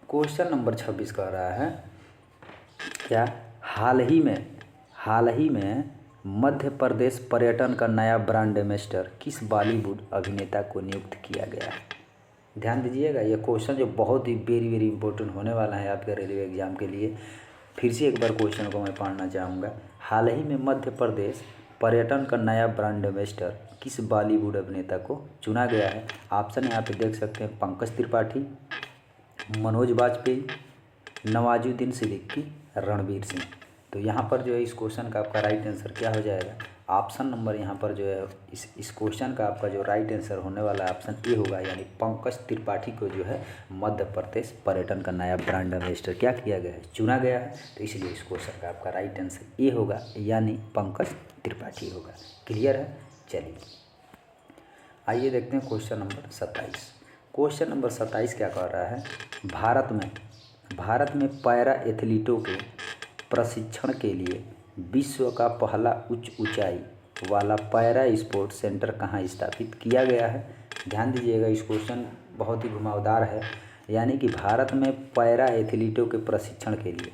क्वेश्चन नंबर 26 कह रहा है क्या, हाल ही में मध्य प्रदेश पर्यटन का नया ब्रांड एम्बेसडर किस बॉलीवुड अभिनेता को नियुक्त किया गया है। ध्यान दीजिएगा, यह क्वेश्चन जो बहुत ही वेरी इंपॉर्टेंट होने वाला है आपके रेलवे एग्जाम के लिए। फिर से एक बार क्वेश्चन को मैं पढ़ना चाहूँगा। हाल ही में मध्य प्रदेश पर्यटन का नया ब्रांड एम्बेसडर किस बॉलीवुड अभिनेता को चुना गया है। ऑप्शन यहाँ पे देख सकते हैं, पंकज त्रिपाठी, मनोज वाजपेयी, नवाजुद्दीन सिद्दीकी, रणवीर सिंह। तो यहाँ पर जो है इस क्वेश्चन का आपका राइट आंसर क्या हो जाएगा, ऑप्शन नंबर यहाँ पर जो है इस क्वेश्चन का आपका जो राइट आंसर होने वाला है ऑप्शन ए होगा। यानी पंकज त्रिपाठी को जो है मध्य प्रदेश पर्यटन का नया ब्रांड एम्बेसडर क्या किया गया है, चुना गया है। तो इसलिए इस क्वेश्चन का आपका राइट आंसर ए होगा, यानी पंकज त्रिपाठी होगा। क्लियर है। चलिए आइए देखते हैं क्वेश्चन नंबर 27। क्वेश्चन नंबर 27 क्या कह रहा है, भारत में पैरा एथलीटों के प्रशिक्षण के लिए विश्व का पहला उच्च ऊंचाई वाला पैरा स्पोर्ट सेंटर कहाँ स्थापित किया गया है। ध्यान दीजिएगा, इस क्वेश्चन बहुत ही घुमावदार है। यानी कि भारत में पैरा एथलीटों के प्रशिक्षण के लिए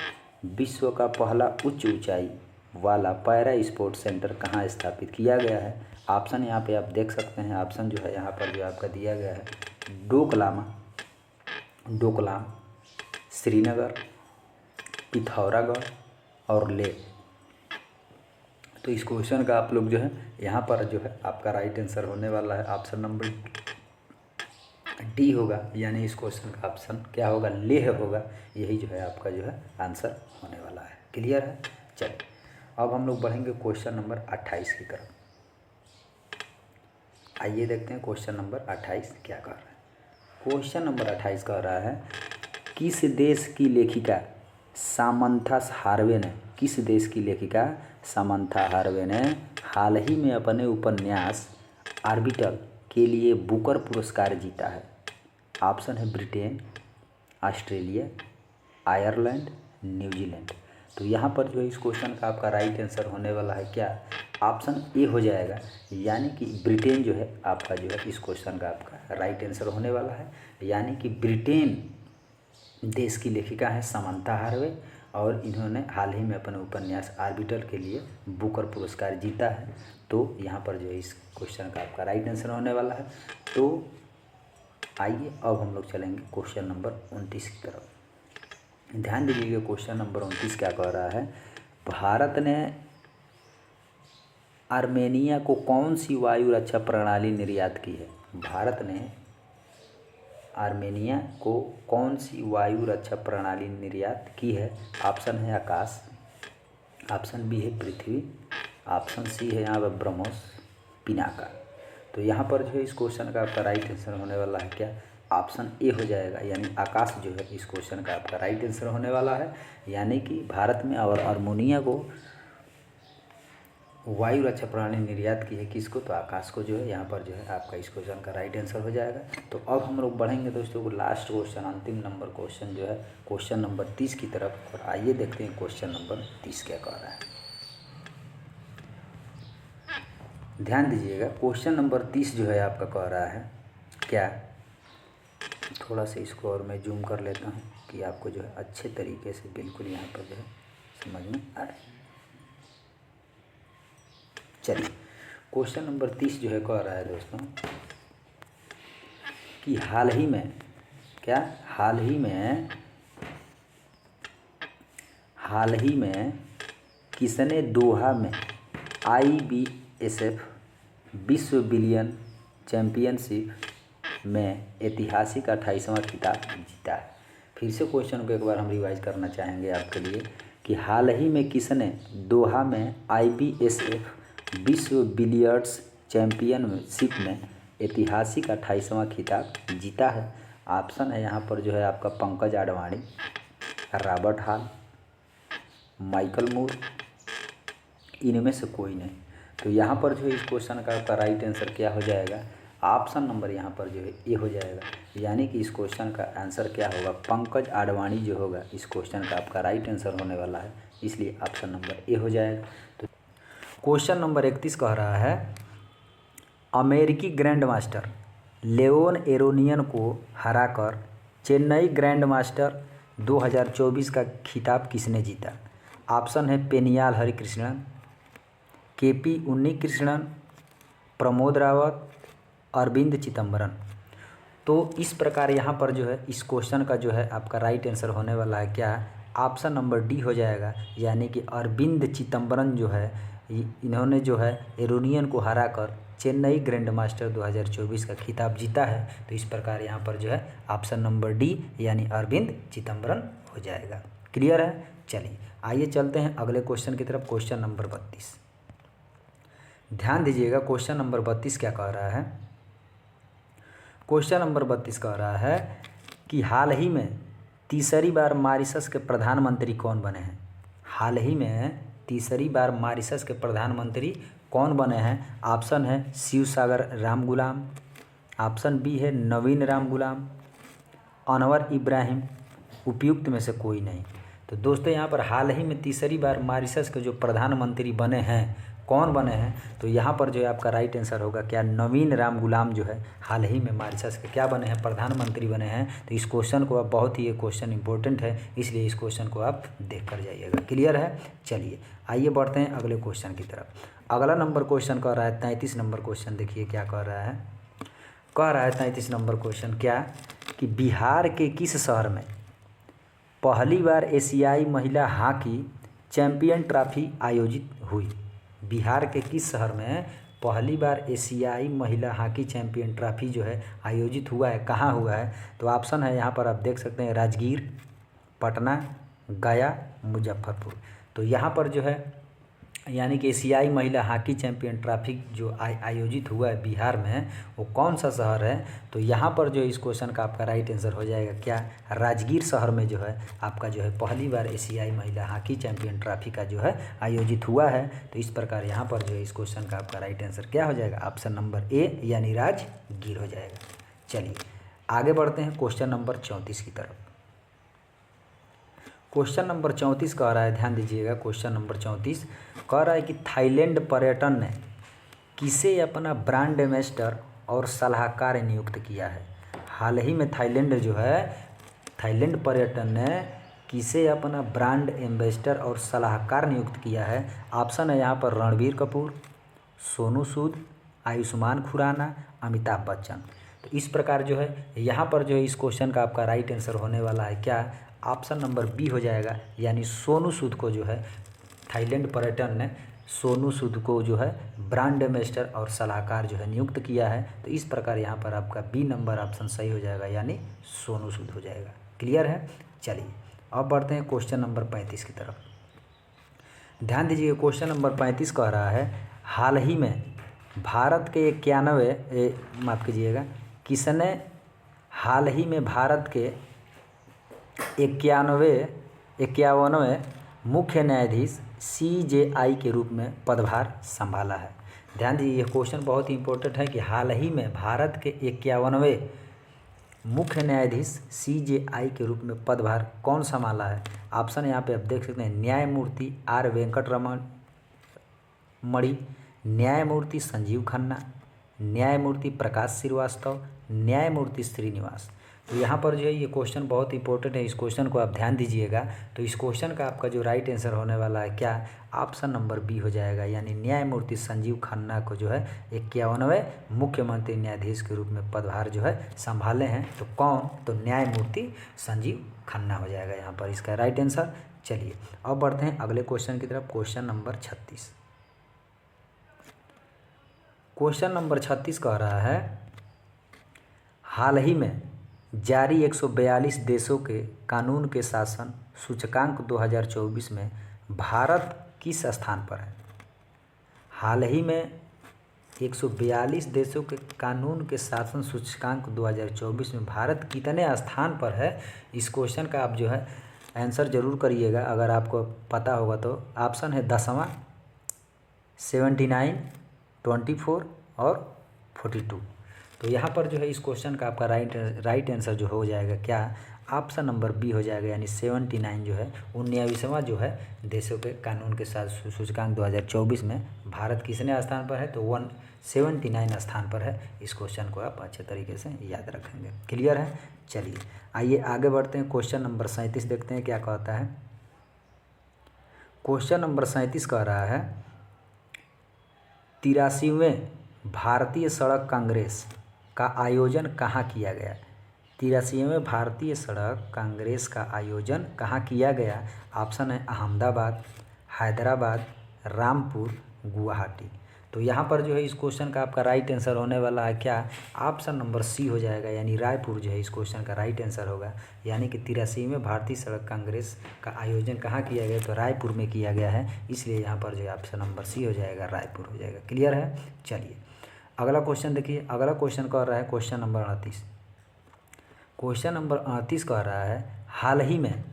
विश्व का पहला उच्च ऊंचाई वाला पैरा स्पोर्ट सेंटर कहाँ स्थापित किया गया है। ऑप्शन यहाँ पे आप देख सकते हैं, ऑप्शन जो है यहाँ पर जो आपका दिया गया है, डोकलाम, श्रीनगर, पिथौरागढ़ और लेह। तो इस क्वेश्चन का आप लोग जो है यहाँ पर जो है आपका राइट आंसर होने वाला है ऑप्शन नंबर डी होगा, यानी इस क्वेश्चन का ऑप्शन क्या होगा, लेह होगा। यही जो है आपका जो है आंसर होने वाला है। क्लियर है। चलिए अब हम लोग बढ़ेंगे क्वेश्चन नंबर 28 की तरफ। आइए देखते हैं क्वेश्चन नंबर 28 क्या कह रहा है। क्वेश्चन नंबर 28 कह रहा है, किस देश की लेखिका सामंथा हार्वे ने, किस देश की लेखिका सामंथा हार्वे ने हाल ही में अपने उपन्यास आर्बिटल के लिए बुकर पुरस्कार जीता है। ऑप्शन है ब्रिटेन, ऑस्ट्रेलिया, आयरलैंड, न्यूजीलैंड। तो यहाँ पर जो है इस क्वेश्चन का आपका राइट आंसर होने वाला है क्या, ऑप्शन ए हो जाएगा, यानी कि ब्रिटेन जो है आपका जो है इस क्वेश्चन का आपका राइट आंसर होने वाला है। यानी कि ब्रिटेन देश की लेखिका है सामंथा हार्वे और इन्होंने हाल ही में अपने उपन्यास आर्बिटल के लिए बुकर पुरस्कार जीता है। तो यहाँ पर जो है इस क्वेश्चन का आपका राइट आंसर होने वाला है। तो आइए अब हम लोग चलेंगे क्वेश्चन नंबर 29 की तरफ। ध्यान दीजिएगा क्वेश्चन नंबर 29 क्या कह रहा है, भारत ने आर्मेनिया को कौन सी वायु रक्षा प्रणाली निर्यात की है। भारत ने आर्मेनिया को कौन सी वायु रक्षा प्रणाली निर्यात की है। ऑप्शन है आकाश, ऑप्शन बी है पृथ्वी, ऑप्शन सी है यहाँ पर ब्रह्मोस, पिनाका। तो यहाँ पर जो है इस क्वेश्चन का आपका राइट आंसर होने वाला है क्या, ऑप्शन ए हो जाएगा, यानी आकाश जो है इस क्वेश्चन का आपका राइट आंसर होने वाला है। यानी कि भारत में और आर्मेनिया को वायु रक्षा प्रणाली निर्यात की है किसको, तो आकाश को जो है यहाँ पर जो है आपका इस क्वेश्चन का राइट आंसर हो जाएगा। तो अब हम लोग बढ़ेंगे दोस्तों को लास्ट क्वेश्चन, अंतिम नंबर क्वेश्चन जो है क्वेश्चन नंबर 30 की तरफ। और आइए देखते हैं क्वेश्चन नंबर 30 क्या कह रहा है। ध्यान दीजिएगा क्वेश्चन नंबर 30 जो है आपका कह रहा है क्या, थोड़ा सा इसको और मैं जूम कर लेता हूँ कि आपको जो है अच्छे तरीके से बिल्कुल यहाँ पर जो है समझ में आए। चलिए क्वेश्चन नंबर 30 जो है कह रहा है दोस्तों कि हाल ही में क्या, हाल ही में किसने दोहा में IBSF विश्व बिलियन चैंपियनशिप में ऐतिहासिक 28वां खिताब जीता है। फिर से क्वेश्चन को एक बार हम रिवाइज करना चाहेंगे आपके लिए कि हाल ही में किसने दोहा में IBSF विश्व बिलियर्ड्स चैंपियनशिप में ऐतिहासिक 28वां खिताब जीता है। ऑप्शन है यहाँ पर जो है आपका Pankaj Advani, Robert Hall, Michael Moore, इनमें से कोई नहीं। तो यहाँ पर जो है इस क्वेश्चन का आपका राइट आंसर क्या हो जाएगा, ऑप्शन नंबर यहाँ पर जो है ए हो जाएगा। यानी कि इस क्वेश्चन का आंसर क्या होगा, पंकज आडवाणी जो होगा इस क्वेश्चन का आपका राइट आंसर होने वाला है, इसलिए ऑप्शन नंबर ए हो जाएगा। तो क्वेश्चन नंबर 31 कह रहा है, अमेरिकी ग्रैंड मास्टर लेओन एरोनियन को हराकर चेन्नई ग्रैंड मास्टर 2024 का खिताब किसने जीता। ऑप्शन है पेनियाल हरिकृष्णन, KP उन्नीकृष्णन, प्रमोद रावत, अरविंद चिदम्बरम। तो इस प्रकार यहाँ पर जो है इस क्वेश्चन का जो है आपका राइट आंसर होने वाला है क्या, ऑप्शन नंबर डी हो जाएगा। यानी कि अरविंद चिदम्बरम जो है इन्होंने जो है एरोनियन को हराकर चेन्नई ग्रैंड मास्टर 2024 का खिताब जीता है। तो इस प्रकार यहाँ पर जो है ऑप्शन नंबर डी यानी अरविंद चिदम्बरम हो जाएगा। क्लियर है। चलिए आइए चलते हैं अगले क्वेश्चन की तरफ, क्वेश्चन नंबर 32। ध्यान दीजिएगा क्वेश्चन नंबर 32 क्या कह रहा है। क्वेश्चन नंबर 32 कह रहा है कि हाल ही में तीसरी बार मॉरिशस के प्रधानमंत्री कौन बने हैं। हाल ही में तीसरी बार मॉरिशस के प्रधानमंत्री कौन बने हैं। ऑप्शन है शिवसागर राम गुलाम, ऑप्शन बी है नवीन राम गुलाम, अनवर इब्राहिम, उपयुक्त में से कोई नहीं। तो दोस्तों यहाँ पर हाल ही में तीसरी बार मॉरिशस के जो प्रधानमंत्री बने हैं कौन बने हैं, तो यहाँ पर जो है आपका राइट आंसर होगा क्या, नवीन राम गुलाम जो है हाल ही में मॉरिशस के क्या बने हैं, प्रधानमंत्री बने हैं। तो इस क्वेश्चन को आप बहुत ही ये क्वेश्चन इंपॉर्टेंट है, इसलिए इस क्वेश्चन को आप देख कर जाइएगा। क्लियर है। चलिए आइए बढ़ते हैं अगले क्वेश्चन की तरफ। अगला नंबर क्वेश्चन कह रहा है 33 नंबर क्वेश्चन। देखिए क्या कह रहा है, 33 नंबर क्वेश्चन क्या कि बिहार के किस शहर में पहली बार एशियाई महिला हॉकी चैंपियन ट्रॉफी आयोजित हुई? बिहार के किस शहर में पहली बार एशियाई महिला हॉकी चैंपियन ट्रॉफी जो है आयोजित हुआ है, कहाँ हुआ है? तो ऑप्शन है यहाँ पर आप देख सकते हैं, राजगीर, पटना, गया, मुजफ्फरपुर। तो यहाँ पर जो है यानी कि एशियाई महिला हॉकी चैंपियन ट्रॉफी जो आयोजित हुआ है बिहार में, वो कौन सा शहर है? तो यहाँ पर जो इस क्वेश्चन का आपका राइट आंसर हो जाएगा क्या? राजगीर शहर में जो है आपका जो है पहली बार एशियाई महिला हॉकी चैंपियन ट्रॉफी का जो है आयोजित हुआ है। तो इस प्रकार यहाँ पर जो है इस क्वेश्चन का आपका राइट आंसर क्या हो जाएगा? ऑप्शन नंबर ए यानी राजगीर हो जाएगा। चलिए आगे बढ़ते हैं क्वेश्चन नंबर 34 की तरफ। क्वेश्चन नंबर 34 कह रहा है, ध्यान दीजिएगा, क्वेश्चन नंबर 34 कह रहा है कि थाईलैंड पर्यटन ने किसे अपना ब्रांड एम्बेसडर और सलाहकार नियुक्त किया है? हाल ही में थाईलैंड पर्यटन ने किसे अपना ब्रांड एम्बेसडर और सलाहकार नियुक्त किया है? ऑप्शन है यहाँ पर रणबीर कपूर, सोनू सूद, आयुष्मान खुराना, अमिताभ बच्चन। तो इस प्रकार जो है यहाँ पर जो है इस क्वेश्चन का आपका राइट आंसर होने वाला है क्या? ऑप्शन नंबर बी हो जाएगा, यानी सोनू सूद को जो है थाईलैंड पर्यटन ने सोनू सूद को जो है ब्रांड एम्बेसडर और सलाहकार जो है नियुक्त किया है। तो इस प्रकार यहाँ पर आपका बी नंबर ऑप्शन सही हो जाएगा, यानी सोनू सूद हो जाएगा। क्लियर है? चलिए अब बढ़ते हैं क्वेश्चन नंबर 35 की तरफ। ध्यान दीजिए, क्वेश्चन नंबर 35 कह रहा है, हाल ही में भारत के 91 माफ़ कीजिएगा, किसने हाल ही में भारत के 51वें मुख्य न्यायाधीश CJI के रूप में पदभार संभाला है? ध्यान दीजिए, ये क्वेश्चन बहुत ही इंपॉर्टेंट है कि हाल ही में भारत के 51वें मुख्य न्यायाधीश CJI के रूप में पदभार कौन संभाला है? ऑप्शन यहाँ पे आप देख सकते हैं, न्यायमूर्ति R वेंकटरमण मणि, न्यायमूर्ति संजीव खन्ना, न्यायमूर्ति प्रकाश श्रीवास्तव, न्यायमूर्ति श्रीनिवास। तो यहाँ पर जो है ये क्वेश्चन बहुत इंपॉर्टेंट है, इस क्वेश्चन को आप ध्यान दीजिएगा। तो इस क्वेश्चन का आपका जो राइट आंसर होने वाला है क्या? ऑप्शन नंबर बी हो जाएगा, यानी न्यायमूर्ति संजीव खन्ना को जो है 51वें मुख्यमंत्री न्यायाधीश के रूप में पदभार जो है संभाले हैं। तो कौन? तो न्यायमूर्ति संजीव खन्ना हो जाएगा यहाँ पर इसका राइट आंसर। चलिए अब बढ़ते हैं अगले क्वेश्चन की तरफ, क्वेश्चन नंबर 36। क्वेश्चन नंबर 36 कह रहा है, हाल ही में जारी 142 देशों के कानून के शासन सूचकांक 2024 में भारत किस स्थान पर है? हाल ही में 142 देशों के कानून के शासन सूचकांक 2024 में भारत कितने स्थान पर है? इस क्वेश्चन का आप जो है आंसर जरूर करिएगा, अगर आपको पता होगा तो। ऑप्शन है 10वां, 79, 24 और 42। तो यहाँ पर जो है इस क्वेश्चन का आपका राइट आंसर जो हो जाएगा क्या? ऑप्शन नंबर बी हो जाएगा, यानी 79 जो है 19वां जो है देशों के कानून के साथ सूचकांक 2024 में भारत किसने स्थान पर है? तो 179 स्थान पर है। इस क्वेश्चन को आप अच्छे तरीके से याद रखेंगे। क्लियर है? चलिए आइए आगे बढ़ते हैं, क्वेश्चन नंबर 37 देखते हैं क्या कहता है। क्वेश्चन नंबर 37 कह रहा है, 83वें भारतीय सड़क कांग्रेस का आयोजन कहाँ किया गया? 83वें भारतीय सड़क कांग्रेस का आयोजन कहाँ किया गया? ऑप्शन है अहमदाबाद, हैदराबाद, रामपुर, गुवाहाटी। तो यहाँ पर जो है इस क्वेश्चन का आपका राइट आंसर होने वाला है क्या? ऑप्शन नंबर सी हो जाएगा, यानी रायपुर जो है इस क्वेश्चन का राइट आंसर होगा। यानी कि 83वें भारतीय सड़क कांग्रेस का आयोजन कहाँ किया गया? तो रायपुर में किया गया है, इसलिए यहाँ पर जो है ऑप्शन नंबर सी हो जाएगा, रायपुर हो जाएगा। क्लियर है? चलिए अगला क्वेश्चन देखिए, अगला क्वेश्चन कह रहा है क्वेश्चन नंबर 38। क्वेश्चन नंबर 38 कह रहा है, हाल ही में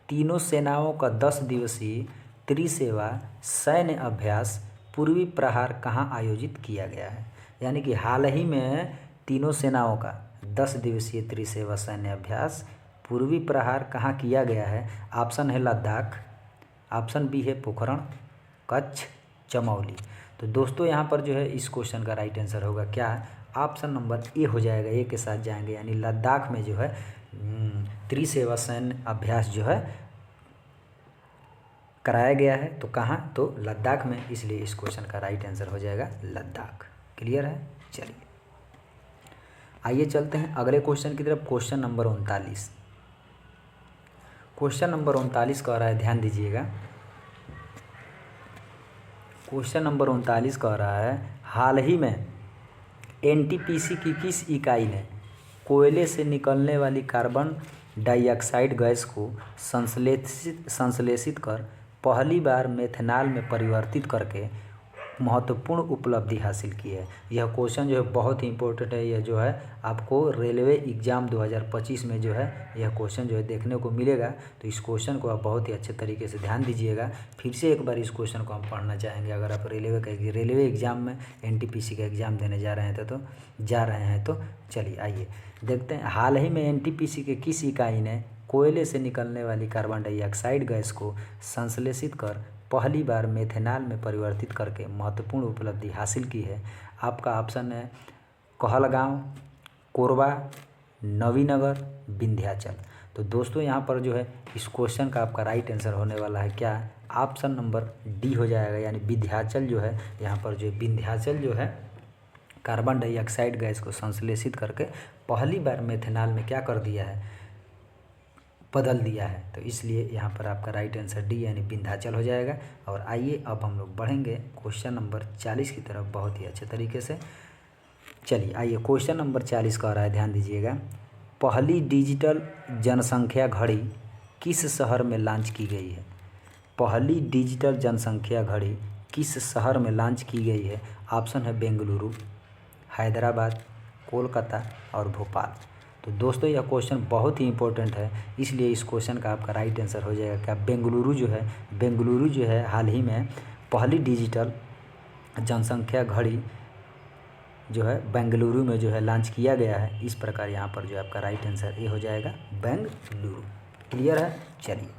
तीनों सेनाओं का 10 दिवसीय त्रिसेवा सैन्य अभ्यास पूर्वी प्रहार कहाँ आयोजित किया गया है? यानी कि हाल ही में तीनों सेनाओं का 10 दिवसीय त्रिसेवा सैन्य अभ्यास पूर्वी प्रहार कहाँ किया गया है? ऑप्शन है लद्दाख, ऑप्शन बी है पोखरण, कच्छ, चमौली। तो दोस्तों यहाँ पर जो है इस क्वेश्चन का राइट आंसर होगा क्या? ऑप्शन नंबर ए हो जाएगा, ए के साथ जाएंगे, यानी लद्दाख में जो है त्रिसेवा सैन्य अभ्यास जो है कराया गया है। तो कहाँ? तो लद्दाख में, इसलिए इस क्वेश्चन का राइट आंसर हो जाएगा लद्दाख। क्लियर है? चलिए आइए चलते हैं अगले क्वेश्चन की तरफ, क्वेश्चन नंबर 39। क्वेश्चन नंबर 39 कह रहा है, ध्यान दीजिएगा। क्वेश्चन नंबर 39 कह रहा है, हाल ही में एनटीपीसी की किस इकाई ने कोयले से निकलने वाली कार्बन डाइऑक्साइड गैस को संश्लेषित कर पहली बार मेथनॉल में परिवर्तित करके महत्वपूर्ण उपलब्धि हासिल की है। यह क्वेश्चन जो है बहुत ही इंपॉर्टेंट है। यह जो है आपको रेलवे एग्ज़ाम 2025 में जो है यह क्वेश्चन जो है देखने को मिलेगा। तो इस क्वेश्चन को आप बहुत ही अच्छे तरीके से ध्यान दीजिएगा। फिर से एक बार इस क्वेश्चन को हम पढ़ना चाहेंगे। अगर आप रेलवे एग्ज़ाम में एनटीपीसी का एग्ज़ाम देने जा रहे हैं तो चलिए आइए देखते हैं। हाल ही में एनटीपीसी के किस इकाई ने कोयले से निकलने वाली कार्बन डाइऑक्साइड गैस को संश्लेषित कर पहली बार मेथनॉल में परिवर्तित करके महत्वपूर्ण उपलब्धि हासिल की है? आपका ऑप्शन है कहलगांव, कोरबा, नवीनगर, विंध्याचल। तो दोस्तों यहाँ पर जो है इस क्वेश्चन का आपका राइट आंसर होने वाला है क्या? ऑप्शन नंबर डी हो जाएगा, यानी विंध्याचल जो है। यहाँ पर जो विंध्याचल जो है कार्बन डाइऑक्साइड गैस को संश्लेषित करके पहली बार मेथनॉल में क्या कर दिया है, बदल दिया है। तो इसलिए यहाँ पर आपका राइट आंसर डी यानी विंध्याचल हो जाएगा। और आइए अब हम लोग बढ़ेंगे क्वेश्चन नंबर 40 की तरफ बहुत ही अच्छे तरीके से। चलिए आइए, क्वेश्चन नंबर 40 का आ रहा है, ध्यान दीजिएगा। पहली डिजिटल जनसंख्या घड़ी किस शहर में लॉन्च की गई है? पहली डिजिटल जनसंख्या घड़ी किस शहर में लॉन्च की गई है? ऑप्शन है बेंगलुरु, हैदराबाद, कोलकाता और भोपाल। तो दोस्तों यह क्वेश्चन बहुत ही इंपॉर्टेंट है, इसलिए इस क्वेश्चन का आपका राइट आंसर हो जाएगा क्या? बेंगलुरु जो है हाल ही में पहली डिजिटल जनसंख्या घड़ी जो है बेंगलुरु में जो है लॉन्च किया गया है। इस प्रकार यहाँ पर जो आपका राइट आंसर ये हो जाएगा बेंगलुरु। क्लियर है? चलिए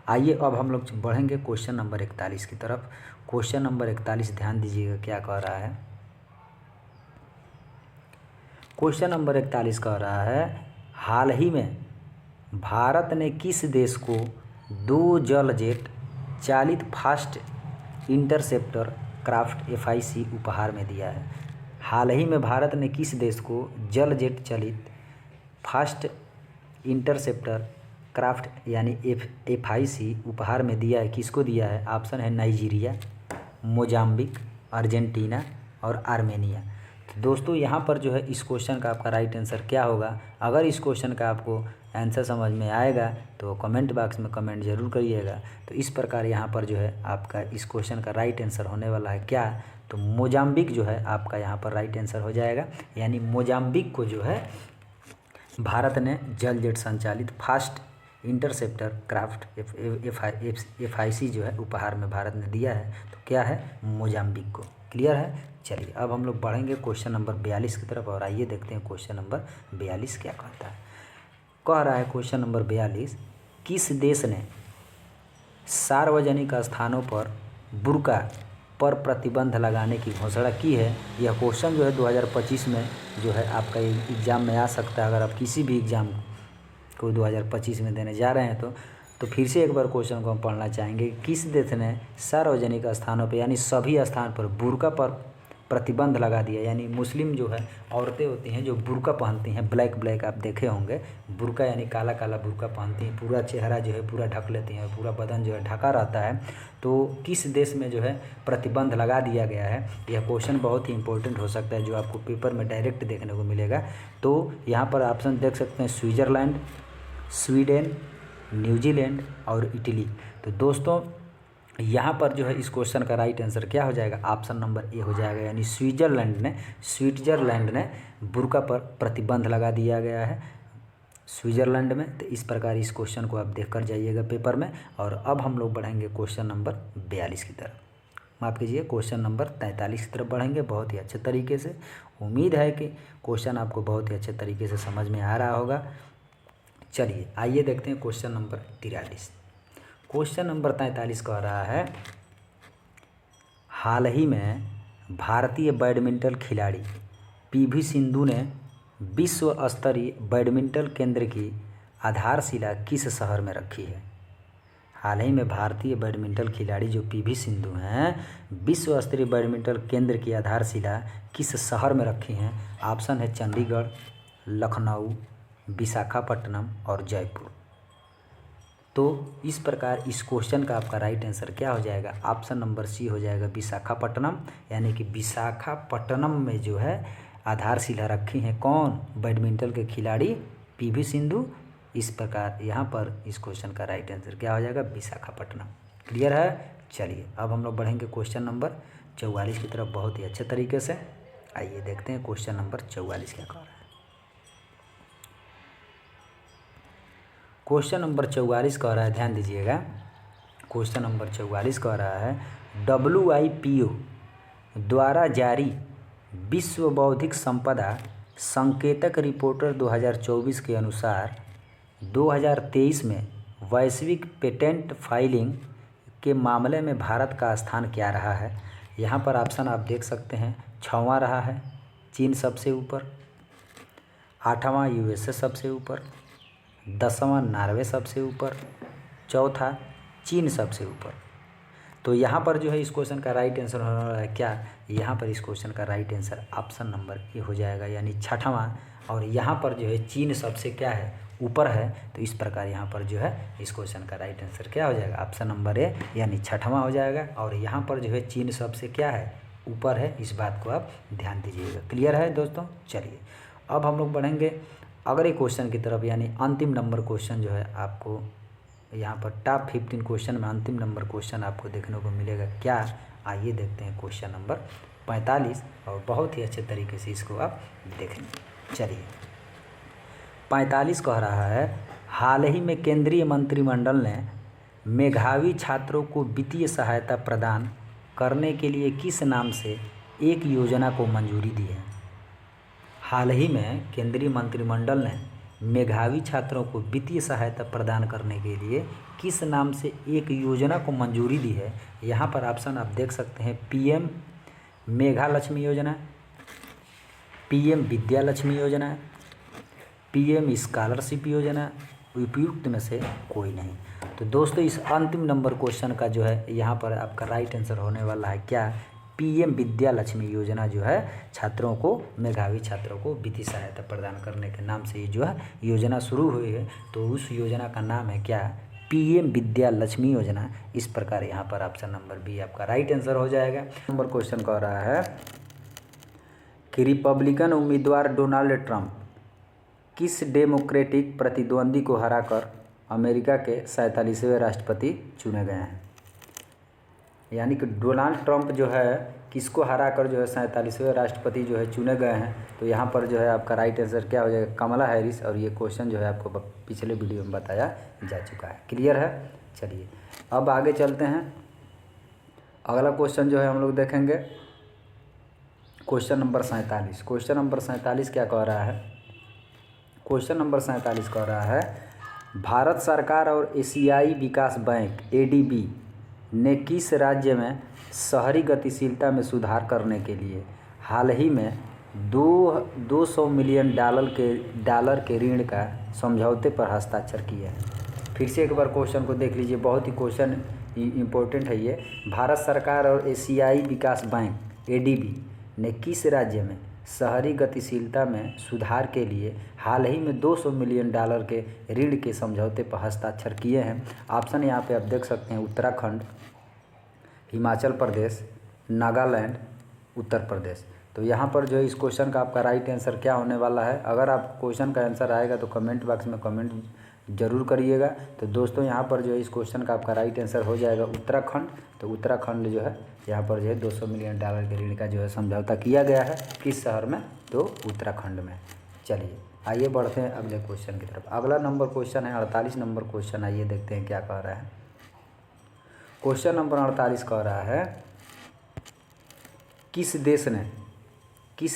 आइए अब हम लोग बढ़ेंगे क्वेश्चन नंबर 41 की तरफ। क्वेश्चन नंबर 41 ध्यान दीजिएगा क्या कह रहा है। क्वेश्चन नंबर 41 कह रहा है, हाल ही में भारत ने किस देश को 2 जल जेट चालित फास्ट इंटरसेप्टर क्राफ्ट FIC उपहार में दिया है? हाल ही में भारत ने किस देश को जल जेट चालित फास्ट इंटरसेप्टर क्राफ्ट यानी FIC उपहार में दिया है? किसको दिया है? ऑप्शन है नाइजीरिया, मोजाम्बिक, अर्जेंटीना और आर्मेनिया। तो दोस्तों यहाँ पर जो है इस क्वेश्चन का आपका राइट आंसर क्या होगा? अगर इस क्वेश्चन का आपको आंसर समझ में आएगा तो कमेंट बॉक्स में कमेंट जरूर करिएगा। तो इस प्रकार यहाँ पर जो है आपका इस क्वेश्चन का राइट आंसर होने वाला है क्या? तो मोजाम्बिक जो है आपका यहाँ पर राइट आंसर हो जाएगा। यानी मोजाम्बिक को जो है भारत ने जल जेट संचालित फास्ट इंटरसेप्टर क्राफ्ट FIC जो है उपहार में भारत ने दिया है। तो क्या है? मोजाम्बिक को। क्लियर है? चलिए अब हम लोग बढ़ेंगे क्वेश्चन नंबर 42 की तरफ और आइए देखते हैं क्वेश्चन नंबर 42 क्या कहता है। कह रहा है क्वेश्चन नंबर 42, किस देश ने सार्वजनिक स्थानों पर बुर्का पर प्रतिबंध लगाने की घोषणा की है? यह क्वेश्चन जो है 2025 में जो है आपका एग्ज़ाम में आ सकता है। अगर आप किसी भी एग्ज़ाम को 2025 में देने जा रहे हैं तो फिर से एक बार क्वेश्चन को हम पढ़ना चाहेंगे। किस देश ने सार्वजनिक स्थानों पर यानी सभी स्थान पर बुर्का पर प्रतिबंध लगा दिया? यानी मुस्लिम जो है औरतें होती हैं जो बुर्का पहनती हैं, ब्लैक आप देखे होंगे। बुर्का यानी काला बुर्का पहनती हैं, पूरा चेहरा जो है पूरा ढक लेती हैं, पूरा बदन जो है ढका रहता है। तो किस देश में जो है प्रतिबंध लगा दिया गया है? यह क्वेश्चन बहुत ही इंपॉर्टेंट हो सकता है, जो आपको पेपर में डायरेक्ट देखने को मिलेगा। तो यहाँ पर ऑप्शन देख सकते हैं, स्विट्ज़रलैंड, स्वीडन, न्यूजीलैंड और इटली। तो दोस्तों यहाँ पर जो है इस क्वेश्चन का राइट आंसर क्या हो जाएगा? ऑप्शन नंबर ए हो जाएगा। यानी स्विट्ज़रलैंड ने बुर्का पर प्रतिबंध लगा दिया गया है स्विट्ज़रलैंड में। तो इस प्रकार इस क्वेश्चन को आप देख कर जाइएगा पेपर में। और अब हम लोग बढ़ेंगे क्वेश्चन नंबर 42 की तरफ, माफ़ कीजिए क्वेश्चन नंबर 43 की तरफ बढ़ेंगे बहुत ही अच्छे तरीके से। उम्मीद है कि क्वेश्चन आपको बहुत ही अच्छे तरीके से समझ में आ रहा होगा। चलिए आइए देखते हैं क्वेश्चन नंबर 43। क्वेश्चन नंबर 43 कह रहा है, हाल ही में भारतीय बैडमिंटन खिलाड़ी PV सिंधु ने विश्व स्तरीय बैडमिंटन केंद्र की आधारशिला किस शहर में रखी है? हाल ही में भारतीय बैडमिंटन खिलाड़ी जो PV सिंधु हैं विश्व स्तरीय बैडमिंटन केंद्र की आधारशिला किस शहर में रखी हैं? ऑप्शन है चंडीगढ़, लखनऊ, विशाखापट्टनम और जयपुर। तो इस प्रकार इस क्वेश्चन का आपका राइट आंसर क्या हो जाएगा, ऑप्शन नंबर सी हो जाएगा विशाखापट्टनम। यानी कि विशाखापट्टनम में जो है आधारशिला रखी हैं कौन, बैडमिंटन के खिलाड़ी पीवी सिंधु। इस प्रकार यहाँ पर इस क्वेश्चन का राइट आंसर क्या हो जाएगा, विशाखापट्टनम। क्लियर है। चलिए अब हम लोग बढ़ेंगे क्वेश्चन नंबर 44 की तरफ बहुत ही अच्छे तरीके से। आइए देखते हैं क्वेश्चन नंबर 44 क्या कह रहा है। क्वेश्चन नंबर 44 कह रहा है, ध्यान दीजिएगा। क्वेश्चन नंबर 44 कह रहा है WIPO द्वारा जारी विश्व बौद्धिक संपदा संकेतक रिपोर्टर 2024 के अनुसार 2023 में वैश्विक पेटेंट फाइलिंग के मामले में भारत का स्थान क्या रहा है। यहाँ पर ऑप्शन आप देख सकते हैं, 6वां रहा है चीन सबसे ऊपर, 8वां USA सबसे ऊपर, 10वां नॉर्वे सबसे ऊपर, चौथा चीन सबसे ऊपर। तो यहाँ पर जो है इस क्वेश्चन का राइट आंसर होने वाला है क्या, यहाँ पर इस क्वेश्चन का right answer option number A हो जाएगा, यानी 6वां। और यहाँ पर जो है चीन सबसे क्या है, ऊपर है। तो इस प्रकार यहाँ पर जो है इस क्वेश्चन का राइट आंसर क्या हो जाएगा, ऑप्शन नंबर ए यानी 6वां हो जाएगा। और यहाँ पर जो है चीन सबसे क्या है, ऊपर है। इस बात को आप ध्यान दीजिएगा। क्लियर है दोस्तों। चलिए अब हम लोग बढ़ेंगे अगले क्वेश्चन की तरफ, यानी अंतिम नंबर क्वेश्चन जो है आपको यहाँ पर टॉप 15 क्वेश्चन में अंतिम नंबर क्वेश्चन आपको देखने को मिलेगा क्या। आइए देखते हैं क्वेश्चन नंबर 45 और बहुत ही अच्छे तरीके से इसको आप देखेंगे। चलिए 45 कह रहा है, हाल ही में केंद्रीय मंत्रिमंडल ने मेधावी छात्रों को वित्तीय सहायता प्रदान करने के लिए किस नाम से एक योजना को मंजूरी दी है। हाल ही में केंद्रीय मंत्रिमंडल ने मेधावी छात्रों को वित्तीय सहायता प्रदान करने के लिए किस नाम से एक योजना को मंजूरी दी है। यहाँ पर ऑप्शन आप देख सकते हैं, PM मेघा लक्ष्मी योजना, PM विद्या लक्ष्मी योजना, PM स्कॉलरशिप योजना, उपयुक्त में से कोई नहीं। तो दोस्तों इस अंतिम नंबर क्वेश्चन का जो है यहाँ पर आपका राइट आंसर होने वाला है क्या, PM विद्या लक्ष्मी योजना जो है छात्रों को, मेधावी छात्रों को वित्तीय सहायता प्रदान करने के नाम से ये जो है योजना शुरू हुई है। तो उस योजना का नाम है क्या, PM विद्या लक्ष्मी योजना। इस प्रकार यहाँ पर ऑप्शन नंबर बी आपका राइट आंसर हो जाएगा। नंबर क्वेश्चन कह रहा है कि रिपब्लिकन उम्मीदवार डोनाल्ड ट्रंप किस डेमोक्रेटिक प्रतिद्वंदी को हराकर अमेरिका के 47वें राष्ट्रपति चुने गए हैं। यानी कि डोनाल्ड ट्रंप जो है किसको हराकर जो है 47वें राष्ट्रपति जो है चुने गए हैं। तो यहाँ पर जो है आपका राइट आंसर क्या हो जाएगा, कमला हैरिस। और ये क्वेश्चन जो है आपको पिछले वीडियो में बताया जा चुका है। क्लियर है। चलिए अब आगे चलते हैं। अगला क्वेश्चन जो है हम लोग देखेंगे क्वेश्चन नंबर 47। क्वेश्चन नंबर 47 क्या कह रहा है, क्वेश्चन नंबर 47 कह रहा है, भारत सरकार और एशियाई विकास बैंक ADB ने किस राज्य में शहरी गतिशीलता में सुधार करने के लिए हाल ही में 200 मिलियन डॉलर के ऋण का समझौते पर हस्ताक्षर किए हैं। फिर से एक बार क्वेश्चन को देख लीजिए, बहुत ही क्वेश्चन इम्पोर्टेंट है ये। भारत सरकार और एशियाई विकास बैंक ADB ने किस राज्य में शहरी गतिशीलता में सुधार के लिए हाल ही में 200 मिलियन डॉलर के ऋण के समझौते पर हस्ताक्षर किए हैं। ऑप्शन यहाँ पे आप देख सकते हैं, उत्तराखंड, हिमाचल प्रदेश, नागालैंड, उत्तर प्रदेश। तो यहाँ पर जो है इस क्वेश्चन का आपका राइट आंसर क्या होने वाला है। अगर आप क्वेश्चन का आंसर आएगा तो कमेंट बॉक्स में कमेंट जरूर करिएगा। तो दोस्तों यहाँ पर जो है इस क्वेश्चन का आपका राइट आंसर हो जाएगा उत्तराखंड। तो उत्तराखंड जो है यहाँ पर जो है 200 मिलियन डॉलर के ऋण का जो है समझौता किया गया है। किस शहर में, तो उत्तराखंड में। चलिए आइए बढ़ते हैं अगले क्वेश्चन की तरफ। अगला नंबर क्वेश्चन है 48 नंबर क्वेश्चन। आइए देखते हैं क्या कह रहा है। क्वेश्चन नंबर 48 कह रहा है, किस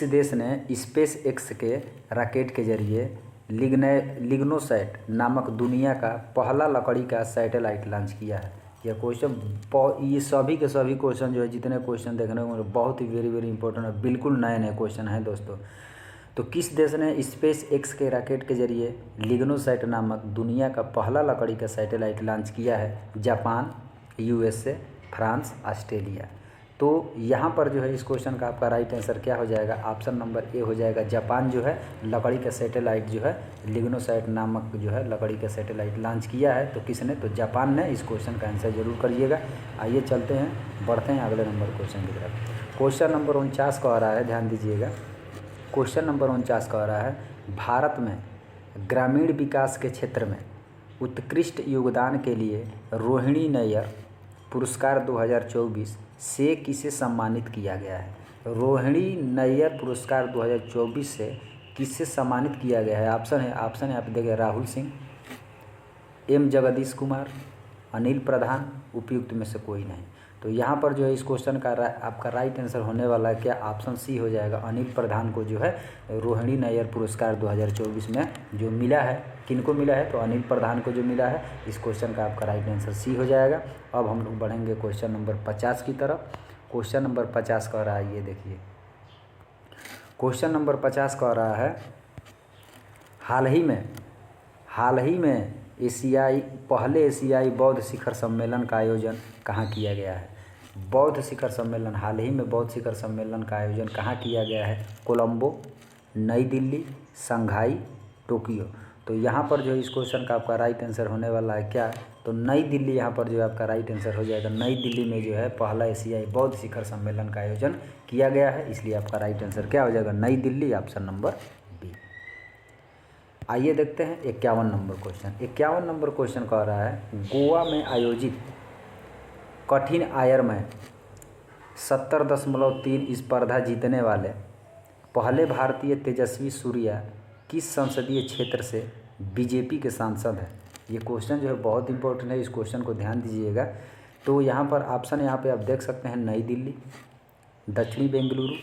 देश ने स्पेस एक्स के रॉकेट के जरिए लिग्नोसैट नामक दुनिया का पहला लकड़ी का सैटेलाइट लॉन्च किया है। यह क्वेश्चन, ये सभी के सभी क्वेश्चन जो है जितने क्वेश्चन देखने को मिले बहुत ही वेरी इंपॉर्टेंट है, बिल्कुल नए नए क्वेश्चन हैं दोस्तों। तो किस देश ने स्पेस एक्स के रॉकेट के जरिए लिग्नोसैट नामक दुनिया का पहला लकड़ी का सैटेलाइट लॉन्च किया है। Japan, USA, France, Australia. तो यहाँ पर जो है इस क्वेश्चन का आपका राइट आंसर क्या हो जाएगा, ऑप्शन नंबर ए हो जाएगा। जापान जो है लकड़ी का सैटेलाइट जो है लिग्नोसाइट नामक जो है लकड़ी का सैटेलाइट लॉन्च किया है। तो किसने, तो जापान ने। इस क्वेश्चन का आंसर जरूर करिएगा। आइए चलते हैं, बढ़ते हैं अगले नंबर क्वेश्चन की तरफ। क्वेश्चन नंबर 49 का आ रहा है, ध्यान दीजिएगा। क्वेश्चन नंबर 49 का आ रहा है, भारत में ग्रामीण विकास के क्षेत्र में उत्कृष्ट योगदान के लिए रोहिणी नैयर पुरस्कार 2024 से किसे सम्मानित किया गया है। रोहिणी नैयर पुरस्कार 2024 से किससे सम्मानित किया गया है। ऑप्शन है आप देखिए, राहुल सिंह, एम जगदीश कुमार, अनिल प्रधान, उपयुक्त में से कोई नहीं। तो यहाँ पर जो है इस क्वेश्चन का आपका राइट आंसर होने वाला है क्या, ऑप्शन सी हो जाएगा। अनिल प्रधान को जो है रोहिणी नैयर पुरस्कार 2024 में जो मिला है, किनको मिला है, तो अनिल प्रधान को जो मिला है। इस क्वेश्चन का आपका राइट आंसर सी हो जाएगा। अब हम लोग बढ़ेंगे क्वेश्चन नंबर 50 की तरफ। क्वेश्चन नंबर 50 कह रहा है, ये देखिए क्वेश्चन नंबर 50 कह रहा है, हाल ही में पहले एशियाई बौद्ध शिखर सम्मेलन का आयोजन कहाँ किया गया है। बौद्ध शिखर सम्मेलन, हाल ही में बौद्ध शिखर सम्मेलन का आयोजन कहाँ किया गया है। कोलंबो, नई दिल्ली, शंघाई, टोक्यो। तो यहाँ पर जो इस क्वेश्चन का आपका राइट आंसर होने वाला है क्या, तो नई दिल्ली यहाँ पर जो है आपका राइट आंसर हो जाएगा। नई दिल्ली में जो है पहला एशियाई बौद्ध शिखर सम्मेलन का आयोजन किया गया है, इसलिए आपका राइट आंसर क्या हो जाएगा, नई दिल्ली, ऑप्शन नंबर बी। आइए देखते हैं 51 नंबर क्वेश्चन। 51 नंबर क्वेश्चन कह रहा है, गोवा में आयोजित कठिन आयरमैन 70.3 स्पर्धा जीतने वाले पहले भारतीय तेजस्वी सूर्या किस संसदीय क्षेत्र से बीजेपी के सांसद हैं। ये क्वेश्चन जो है बहुत इंपॉर्टेंट है, इस क्वेश्चन को ध्यान दीजिएगा। तो यहाँ पर ऑप्शन यहाँ पे आप देख सकते हैं, नई दिल्ली, दक्षिणी बेंगलुरु,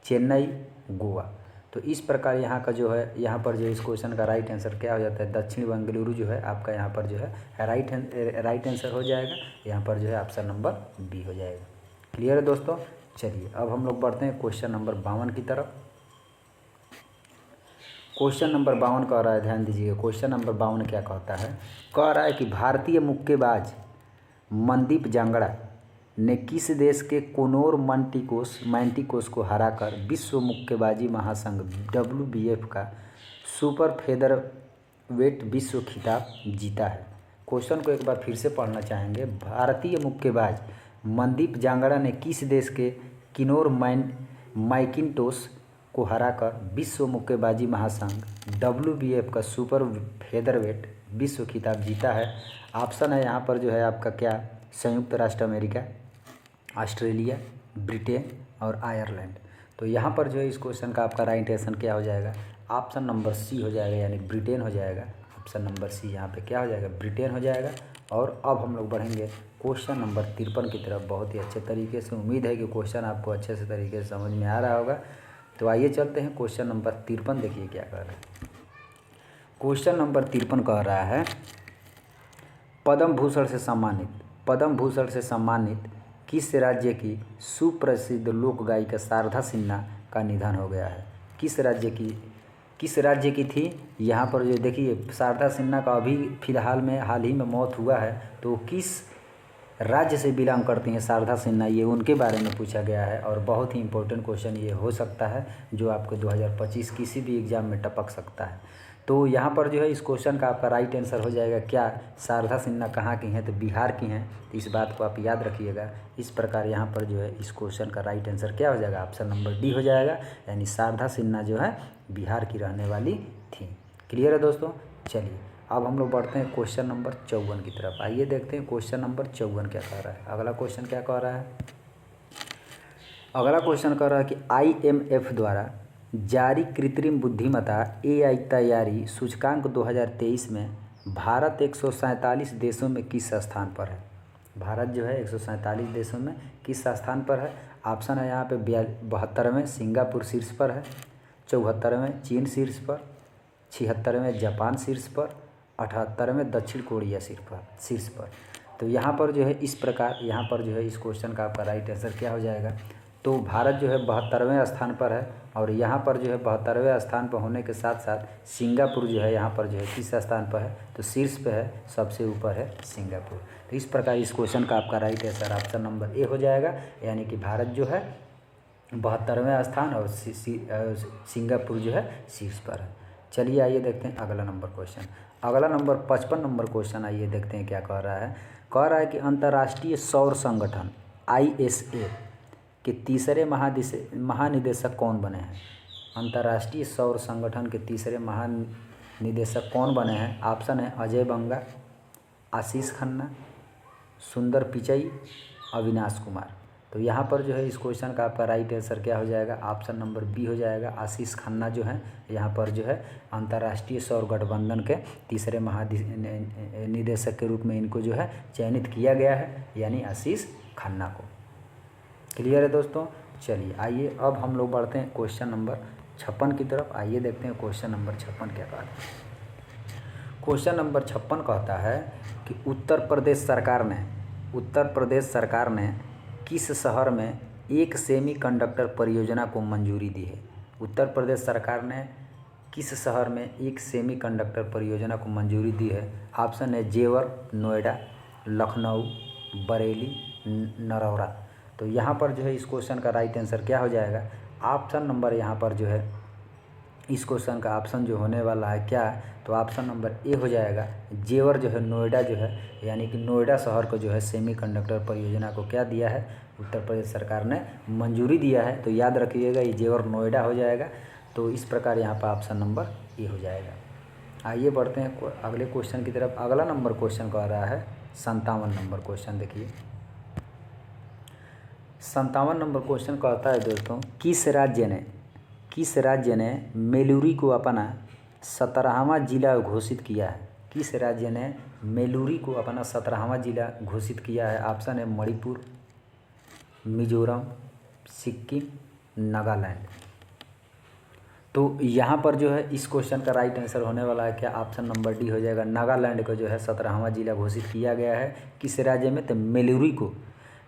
चेन्नई, गोवा। तो इस प्रकार यहाँ का जो है, यहाँ पर जो इस क्वेश्चन का राइट आंसर क्या हो जाता है, दक्षिणी बेंगलुरु जो है आपका यहाँ पर जो है राइट आंसर हो जाएगा। यहाँ पर जो है ऑप्शन नंबर बी हो जाएगा। क्लियर है दोस्तों। चलिए अब हम लोग बढ़ते हैं क्वेश्चन नंबर 52 की तरफ। क्वेश्चन नंबर 52 कह रहा है, ध्यान दीजिएगा। क्वेश्चन नंबर 52 क्या कहता है, कह रहा है कि भारतीय मुक्केबाज मनदीप जांगड़ा ने किस देश के कोनोर मैंटिकोस को हराकर विश्व मुक्केबाजी महासंघ WBF का सुपर फेदरवेट विश्व खिताब जीता है। क्वेश्चन को एक बार फिर से पढ़ना चाहेंगे। भारतीय मुक्केबाज मनदीप जांगड़ा ने किस देश के किनोर मैकिंटोश को हराकर विश्व मुक्केबाजी महासंघ WBF का सुपर फेदरवेट विश्व खिताब जीता है। ऑप्शन है यहाँ पर जो है आपका क्या, संयुक्त राष्ट्र अमेरिका, ऑस्ट्रेलिया, ब्रिटेन और आयरलैंड। तो यहाँ पर जो है इस क्वेश्चन का आपका राइट आंसर क्या हो जाएगा, ऑप्शन नंबर सी हो जाएगा, यानी ब्रिटेन हो जाएगा। ऑप्शन नंबर सी यहाँ पे क्या हो जाएगा, ब्रिटेन हो जाएगा। और अब हम लोग बढ़ेंगे क्वेश्चन नंबर 53 की तरफ बहुत ही अच्छे तरीके से। उम्मीद है कि क्वेश्चन आपको अच्छे से तरीके से समझ में आ रहा होगा। तो आइए चलते हैं क्वेश्चन नंबर 53, देखिए क्या कह रहा है। क्वेश्चन नंबर 53 कह रहा है, पद्म भूषण से सम्मानित किस राज्य की सुप्रसिद्ध लोक गायिका शारदा सिन्हा का निधन हो गया है। किस राज्य की थी। यहाँ पर जो देखिए शारदा सिन्हा का अभी हाल ही में मौत हुआ है। तो किस राज्य से बिलोंग करती हैं शारदा सिन्हा, ये उनके बारे में पूछा गया है। और बहुत ही इंपॉर्टेंट क्वेश्चन ये हो सकता है, जो आपको 2025 किसी भी एग्ज़ाम में टपक सकता है। तो यहाँ पर जो है इस क्वेश्चन का आपका राइट आंसर हो जाएगा क्या, शारदा सिन्हा कहाँ की हैं, तो बिहार की हैं। तो इस बात को आप याद रखिएगा। इस प्रकार यहाँ पर जो है इस क्वेश्चन का राइट आंसर क्या हो जाएगा, ऑप्शन नंबर डी हो जाएगा, यानी शारदा सिन्हा जो है बिहार की रहने वाली थी। क्लियर है दोस्तों। चलिए अब हम लोग बढ़ते हैं क्वेश्चन नंबर 54 की तरफ। आइए देखते हैं क्वेश्चन नंबर 54 क्या कह रहा है। अगला क्वेश्चन क्या कह रहा है, अगला क्वेश्चन कह रहा है कि IMF द्वारा जारी कृत्रिम बुद्धिमत्ता AI तैयारी सूचकांक 2023 में भारत 147 देशों में किस स्थान पर है। भारत जो है 147 देशों में किस स्थान पर है। ऑप्शन है यहाँ पे 72वें सिंगापुर शीर्ष पर है, 74वें चीन शीर्ष पर, 76वें जापान शीर्ष पर, 78वें दक्षिण कोरिया शीर्ष पर। तो यहाँ पर जो है इस प्रकार, यहाँ पर जो है इस क्वेश्चन का आपका राइट आंसर क्या हो जाएगा, तो भारत जो है 72वें स्थान पर है। और यहाँ पर जो है 72वें स्थान पर होने के साथ साथ सिंगापुर जो है यहाँ पर जो है किस स्थान पर है, तो शीर्ष पे है, सबसे ऊपर है सिंगापुर। तो इस प्रकार इस क्वेश्चन का आपका right answer option number A हो जाएगा, यानी कि भारत जो है 72वें स्थान और सिंगापुर जो है शीर्ष पर है। चलिए आइए देखते हैं अगला नंबर क्वेश्चन। अगला नंबर 55 नंबर क्वेश्चन, आइए देखते हैं क्या कह रहा है। कह रहा है कि अंतर्राष्ट्रीय सौर संगठन ISA के तीसरे महानिदेशक कौन बने हैं। अंतर्राष्ट्रीय सौर संगठन के तीसरे महानिदेशक कौन बने हैं। ऑप्शन है अजय बंगा, आशीष खन्ना, सुंदर पिचई, अविनाश कुमार। तो यहाँ पर जो है इस क्वेश्चन का आपका राइट आंसर क्या हो जाएगा, ऑप्शन नंबर बी हो जाएगा। आशीष खन्ना जो है यहाँ पर जो है अंतर्राष्ट्रीय सौर गठबंधन के तीसरे महानिदेशक के रूप में इनको जो है चयनित किया गया है, यानी आशीष खन्ना को। क्लियर है दोस्तों। चलिए आइए अब हम लोग बढ़ते हैं क्वेश्चन नंबर 56 की तरफ। आइए देखते हैं क्वेश्चन नंबर 56 क्या कहता है। क्वेश्चन नंबर 56 कहता है कि उत्तर प्रदेश सरकार ने किस शहर में एक सेमीकंडक्टर परियोजना को मंजूरी दी है। उत्तर प्रदेश सरकार ने किस शहर में एक सेमीकंडक्टर परियोजना को मंजूरी दी है। ऑप्शन है जेवर, नोएडा, लखनऊ, बरेली, नरौरा। तो यहाँ पर जो है इस क्वेश्चन का राइट आंसर क्या हो जाएगा, ऑप्शन नंबर यहाँ पर जो है इस क्वेश्चन का ऑप्शन जो होने वाला है क्या, तो ऑप्शन नंबर ए हो जाएगा। जेवर जो है नोएडा जो है, यानी कि नोएडा शहर को जो है सेमीकंडक्टर परियोजना को क्या दिया है, उत्तर प्रदेश सरकार ने मंजूरी दिया है। तो याद रखिएगा ये जेवर नोएडा हो जाएगा। तो इस प्रकार यहाँ पर ऑप्शन नंबर ए हो जाएगा। आइए बढ़ते हैं अगले क्वेश्चन की तरफ। अगला नंबर क्वेश्चन कह रहा है 57 नंबर क्वेश्चन। देखिए 57 नंबर क्वेश्चन कहता है दोस्तों, किस राज्य ने मेलुरी को अपना 17वां जिला घोषित किया है। किस राज्य ने मेलुरी को अपना 17वां जिला घोषित किया है। ऑप्शन है मणिपुर, मिजोरम, सिक्किम, नागालैंड। तो यहाँ पर जो है इस क्वेश्चन का राइट आंसर होने वाला है क्या, ऑप्शन नंबर डी हो जाएगा। नागालैंड को जो है 17वां जिला घोषित किया गया है। किस राज्य में, तो मेलुरी को,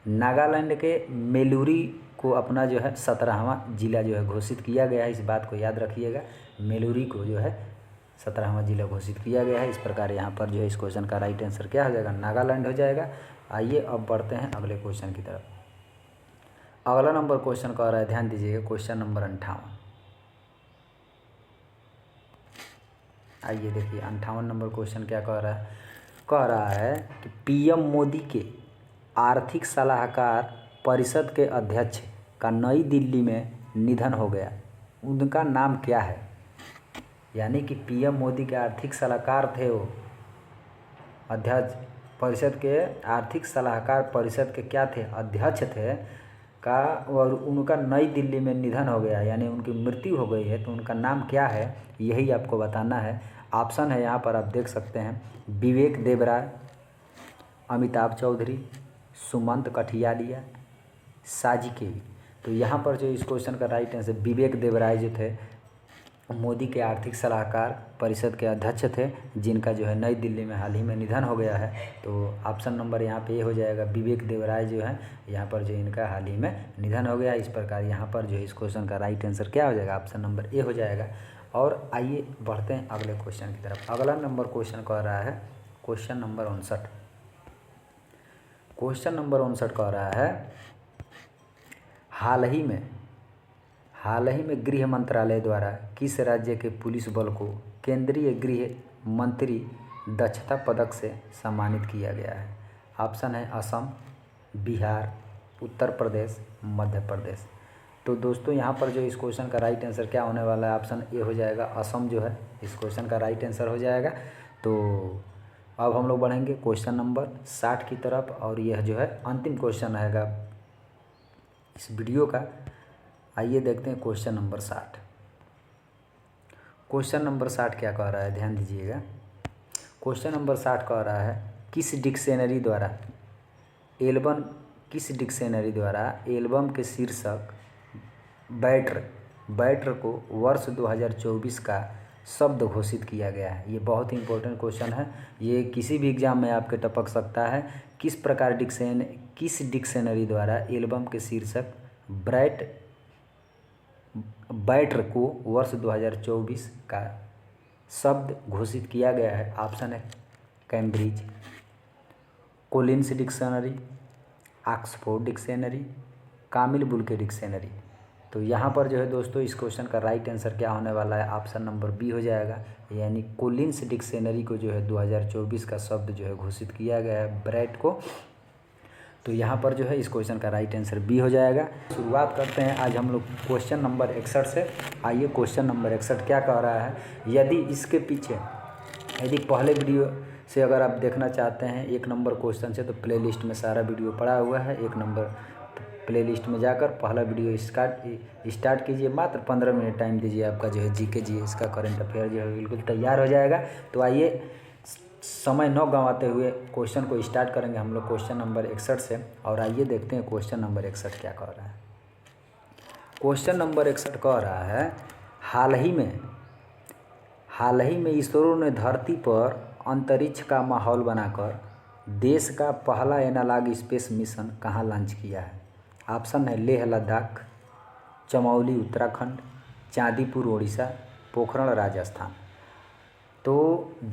नागालैंड के मेलुरी को अपना जो है 17वां जिला जो है घोषित किया गया है। इस बात को याद रखिएगा, मेलुरी को जो है 17वां जिला घोषित किया गया है। इस प्रकार यहाँ पर जो है इस क्वेश्चन का राइट आंसर क्या हो जाएगा, नागालैंड हो जाएगा। आइए अब बढ़ते हैं अगले क्वेश्चन की तरफ। अगला नंबर क्वेश्चन कह रहा है, ध्यान दीजिएगा, क्वेश्चन नंबर 58। आइए देखिए 58 नंबर क्वेश्चन क्या कह रहा है कि PM मोदी के आर्थिक सलाहकार परिषद के अध्यक्ष का नई दिल्ली में निधन हो गया, उनका नाम क्या है। यानी कि PM मोदी के आर्थिक सलाहकार थे, वो अध्यक्ष परिषद के, आर्थिक सलाहकार परिषद के क्या थे, अध्यक्ष थे का, और उनका नई दिल्ली में निधन हो गया, यानी उनकी मृत्यु हो गई है। तो उनका नाम क्या है, यही आपको बताना है। ऑप्शन है यहाँ पर आप देख सकते हैं, विवेक देबराय, अमिताभ चौधरी, सुमंत कठियालिया, साजी केवी। तो यहाँ पर जो इस क्वेश्चन का राइट आंसर, विवेक देबराय जो थे मोदी के आर्थिक सलाहकार परिषद के अध्यक्ष थे, जिनका जो है नई दिल्ली में हाल ही में निधन हो गया है। तो ऑप्शन नंबर यहाँ पे ये हो जाएगा, विवेक देबराय जो है यहाँ पर जो इनका हाल ही में निधन हो गया। इस प्रकार यहाँ पर जो है इस क्वेश्चन का राइट आंसर क्या हो जाएगा, ऑप्शन नंबर ए हो जाएगा। और आइए बढ़ते हैं अगले क्वेश्चन की तरफ। अगला नंबर क्वेश्चन कह रहा है क्वेश्चन नंबर 59। क्वेश्चन नंबर 59 कह रहा है, हाल ही में गृह मंत्रालय द्वारा किस राज्य के पुलिस बल को केंद्रीय गृह मंत्री दक्षता पदक से सम्मानित किया गया है। ऑप्शन है असम, बिहार, उत्तर प्रदेश, मध्य प्रदेश। तो दोस्तों यहाँ पर जो इस क्वेश्चन का राइट आंसर क्या होने वाला है, ऑप्शन ए हो जाएगा, असम जो है इस क्वेश्चन का राइट आंसर हो जाएगा। तो अब हम लोग बढ़ेंगे क्वेश्चन नंबर 60 की तरफ, और यह जो है अंतिम क्वेश्चन रहेगा इस वीडियो का। आइए देखते हैं क्वेश्चन नंबर 60। क्वेश्चन नंबर 60 क्या कह रहा है, ध्यान दीजिएगा। क्वेश्चन नंबर 60 कह रहा है, किस डिक्शनरी द्वारा एल्बम के शीर्षक बैटर को वर्ष 2024 का शब्द घोषित किया गया है। ये बहुत ही इंपॉर्टेंट क्वेश्चन है, ये किसी भी एग्जाम में आपके टपक सकता है। किस डिक्शनरी द्वारा एल्बम के शीर्षक बैटर को वर्ष 2024 का शब्द घोषित किया गया है। ऑप्शन है Cambridge, Collins dictionary, Oxford dictionary, कामिल बुल्के डिक्शनरी। तो यहाँ पर जो है दोस्तों इस क्वेश्चन का राइट आंसर क्या होने वाला है, ऑप्शन नंबर बी हो जाएगा, यानी कोलिन्स डिक्शनरी को जो है 2024 का शब्द जो है घोषित किया गया है ब्रैट को। तो यहाँ पर जो है इस क्वेश्चन का राइट आंसर बी हो जाएगा। शुरुआत करते हैं आज हम लोग क्वेश्चन नंबर 61 से। आइए क्वेश्चन नंबर 61 क्या कह रहा है, यदि पहले वीडियो से अगर आप देखना चाहते हैं 1 नंबर क्वेश्चन से, तो प्लेलिस्ट में सारा वीडियो पड़ा हुआ है। 1 नंबर प्लेलिस्ट में जाकर पहला वीडियो स्टार्ट कीजिए। मात्र 15 मिनट टाइम दीजिए, आपका जो है जीके जीएस का करंट अफेयर जो है बिल्कुल तैयार हो जाएगा। तो आइए समय न गंवाते हुए क्वेश्चन को स्टार्ट करेंगे हम लोग क्वेश्चन नंबर 61 से। और आइए देखते हैं क्वेश्चन नंबर 61 क्या कह रहा है। क्वेश्चन नंबर 61 कह रहा है, हाल ही में इसरो ने धरती पर अंतरिक्ष का माहौल बनाकर देश का पहला एनालॉग स्पेस मिशन कहाँ लॉन्च किया है। ऑप्शन है लेह लद्दाख, चमौली उत्तराखंड, चांदीपुर उड़ीसा, पोखरण राजस्थान। तो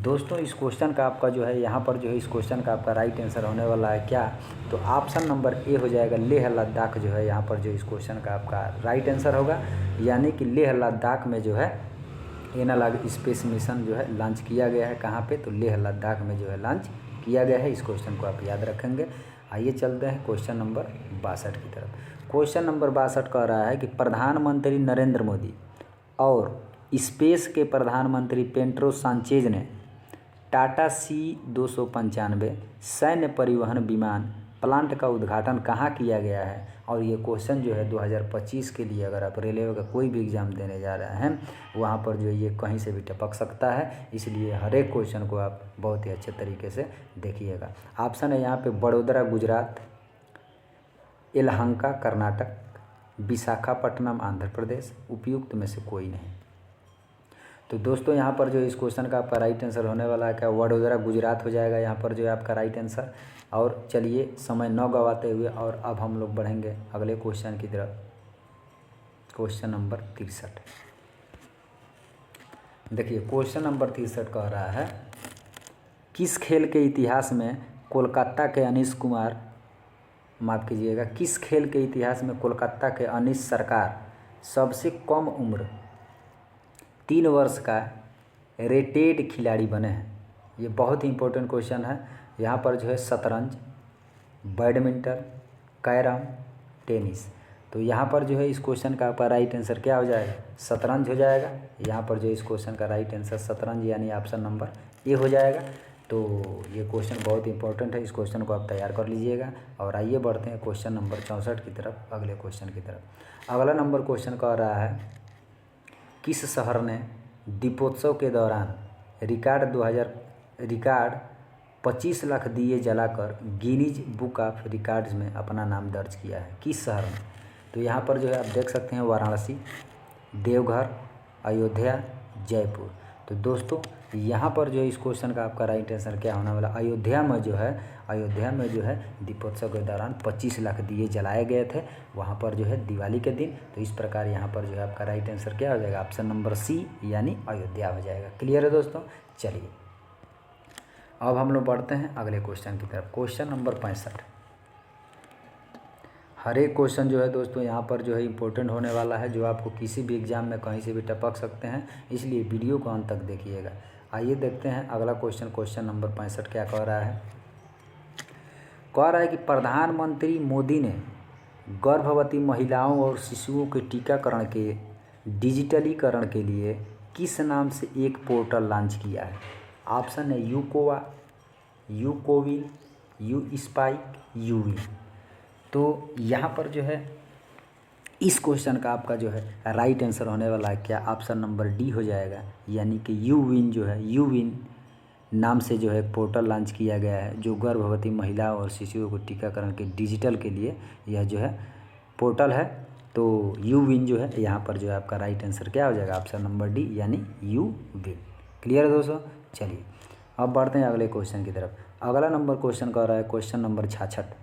दोस्तों इस क्वेश्चन का आपका जो है यहाँ पर जो है इस क्वेश्चन का आपका राइट आंसर होने वाला है क्या, तो ऑप्शन नंबर ए हो जाएगा, लेह लद्दाख जो है यहाँ पर जो इस क्वेश्चन का आपका राइट आंसर होगा। यानी कि लेह लद्दाख में जो है एनालॉग स्पेस मिशन जो है लॉन्च किया गया है। कहाँ पे, तो लेह लद्दाख में जो है लॉन्च किया गया है। इस क्वेश्चन को आप याद रखेंगे। आइए चलते हैं क्वेश्चन नंबर 62 की तरफ। क्वेश्चन नंबर 62 कह रहा है कि प्रधानमंत्री नरेंद्र मोदी और स्पेस के प्रधानमंत्री पेड्रो सांचेज ने टाटा C-295 सैन्य परिवहन विमान प्लांट का उद्घाटन कहाँ किया गया है। और ये क्वेश्चन जो है 2025 के लिए अगर आप रेलवे का कोई भी एग्ज़ाम देने जा रहे हैं वहाँ पर जो ये कहीं से भी टपक सकता है, इसलिए हर एक क्वेश्चन को आप बहुत ही अच्छे तरीके से देखिएगा। ऑप्शन है यहाँ पे बड़ोदरा गुजरात, यलहंका कर्नाटक, विशाखापट्टनम आंध्र प्रदेश, उपयुक्त में से कोई नहीं। तो दोस्तों यहाँ पर जो इस क्वेश्चन का आपका राइट आंसर होने वाला है क्या, वडोदरा गुजरात हो जाएगा यहाँ पर जो है आपका राइट आंसर। और चलिए समय न गंवाते हुए और अब हम लोग बढ़ेंगे अगले क्वेश्चन की तरफ, क्वेश्चन नंबर 63। देखिए क्वेश्चन नंबर 63 कह रहा है, किस खेल के इतिहास में कोलकाता के अनीश कुमार, माफ़ कीजिएगा, किस खेल के इतिहास में कोलकाता के अनीश सरकार सबसे कम उम्र 3 वर्ष का रेटेड खिलाड़ी बने हैं। ये बहुत ही इंपॉर्टेंट क्वेश्चन है। यहाँ पर जो है शतरंज, बैडमिंटन, कैरम, टेनिस। तो यहाँ पर जो है इस क्वेश्चन का आपका राइट आंसर क्या हो जाएगा, शतरंज हो जाएगा। यहाँ पर जो इस क्वेश्चन का राइट आंसर शतरंज यानी ऑप्शन नंबर ए हो जाएगा। तो ये क्वेश्चन बहुत इंपॉर्टेंट है, इस क्वेश्चन को आप तैयार कर लीजिएगा। और आइए बढ़ते हैं क्वेश्चन नंबर 64 की तरफ, अगले क्वेश्चन की तरफ। अगला नंबर क्वेश्चन कह रहा है, किस शहर ने दीपोत्सव के दौरान रिकॉर्ड 25 लाख दिए जलाकर गिनीज बुक ऑफ रिकॉर्ड्स में अपना नाम दर्ज किया है। किस शहर में, तो यहाँ पर जो है आप देख सकते हैं वाराणसी, देवघर, अयोध्या, जयपुर। तो दोस्तों यहाँ पर जो है इस क्वेश्चन का आपका राइट आंसर क्या होने वाला, अयोध्या में जो है दीपोत्सव के दौरान 25 लाख दिए जलाए गए थे वहाँ पर जो है दिवाली के दिन। तो इस प्रकार यहाँ पर जो है आपका राइट आंसर क्या हो जाएगा, ऑप्शन नंबर सी यानी अयोध्या हो जाएगा। क्लियर है दोस्तों। चलिए अब हम लोग बढ़ते हैं अगले क्वेश्चन की तरफ, क्वेश्चन नंबर 65। हर एक क्वेश्चन जो है दोस्तों यहाँ पर जो है इंपॉर्टेंट होने वाला है, जो आपको किसी भी एग्जाम में कहीं से भी टपक सकते हैं, इसलिए वीडियो को अंत तक देखिएगा। आइए देखते हैं अगला क्वेश्चन, क्वेश्चन नंबर 65 क्या कह रहा है। कह रहा है कि प्रधानमंत्री मोदी ने गर्भवती महिलाओं और शिशुओं के टीकाकरण के डिजिटलीकरण के लिए किस नाम से एक पोर्टल लॉन्च किया है। ऑप्शन है यूकोवा, यूकोविन, यू स्पाइक, यूविन। तो यहाँ पर जो है इस क्वेश्चन का आपका जो है राइट आंसर होने वाला है क्या, ऑप्शन नंबर डी हो जाएगा। यानी कि यूविन जो है, यूविन नाम से जो है एक पोर्टल लॉन्च किया गया है, जो गर्भवती महिलाओं और शिशुओं को टीकाकरण के डिजिटल के लिए यह जो है पोर्टल है। तो यूविन जो है यहाँ पर जो है आपका राइट आंसर क्या हो जाएगा, ऑप्शन नंबर डी यानी यूविन। क्लियर है दोस्तों। चलिए अब बढ़ते हैं अगले क्वेश्चन की तरफ। अगला नंबर क्वेश्चन कह रहा है, क्वेश्चन नंबर 66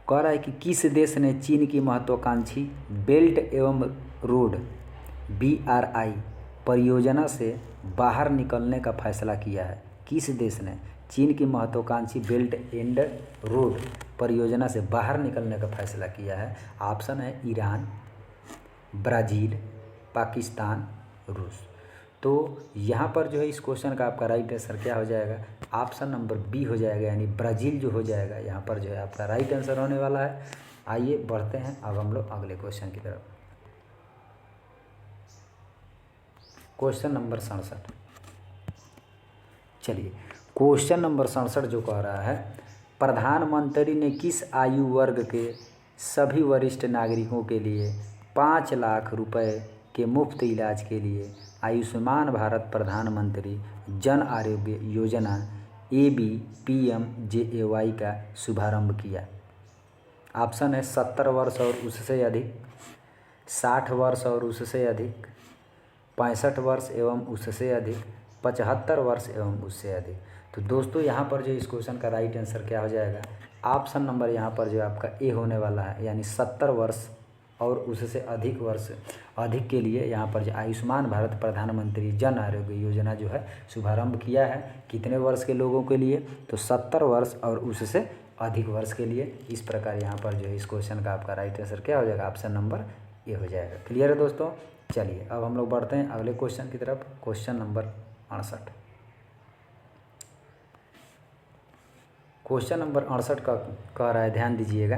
कह रहा है कि किस देश ने चीन की महत्वाकांक्षी बेल्ट एवं रोड BRI परियोजना से बाहर निकलने का फैसला किया है। किस देश ने चीन की महत्वाकांक्षी बेल्ट एंड रोड परियोजना से बाहर निकलने का फैसला किया है? ऑप्शन है ईरान, ब्राज़ील, पाकिस्तान, रूस। तो यहाँ पर जो है इस क्वेश्चन का आपका राइट आंसर क्या हो जाएगा? ऑप्शन नंबर बी हो जाएगा, यानी ब्राज़ील जो हो जाएगा यहाँ पर जो है आपका राइट आंसर होने वाला है। आइए बढ़ते हैं अब हम लोग अगले क्वेश्चन की तरफ। Question number 67। चलिए, क्वेश्चन नंबर 67 जो कह रहा है, प्रधानमंत्री ने किस आयु वर्ग के सभी वरिष्ठ नागरिकों के लिए 5 लाख रुपए के मुफ्त इलाज के लिए आयुष्मान भारत प्रधानमंत्री जन आरोग्य योजना ABPMJAY का शुभारंभ किया? ऑप्शन है 70 वर्ष और उससे अधिक, 60 वर्ष और उससे अधिक, 65 वर्ष एवं उससे अधिक, 75 वर्ष एवं उससे अधिक। तो दोस्तों यहाँ पर जो इस क्वेश्चन का राइट आंसर क्या हो जाएगा? ऑप्शन नंबर यहाँ पर जो आपका ए होने वाला है, यानी 70 वर्ष और उससे अधिक वर्ष अधिक के लिए यहाँ पर जो आयुष्मान भारत प्रधानमंत्री जन आरोग्य योजना जो है शुभारंभ किया है। कितने वर्ष के लोगों के लिए? तो 70 वर्ष और उससे अधिक वर्ष के लिए। इस प्रकार यहाँ पर जो है इस क्वेश्चन का आपका राइट आंसर क्या हो जाएगा? ऑप्शन नंबर ए हो जाएगा। क्लियर है दोस्तों? चलिए अब हम लोग बढ़ते हैं अगले क्वेश्चन की तरफ। Question number 68। क्वेश्चन नंबर 68 का कह रहा है, ध्यान दीजिएगा।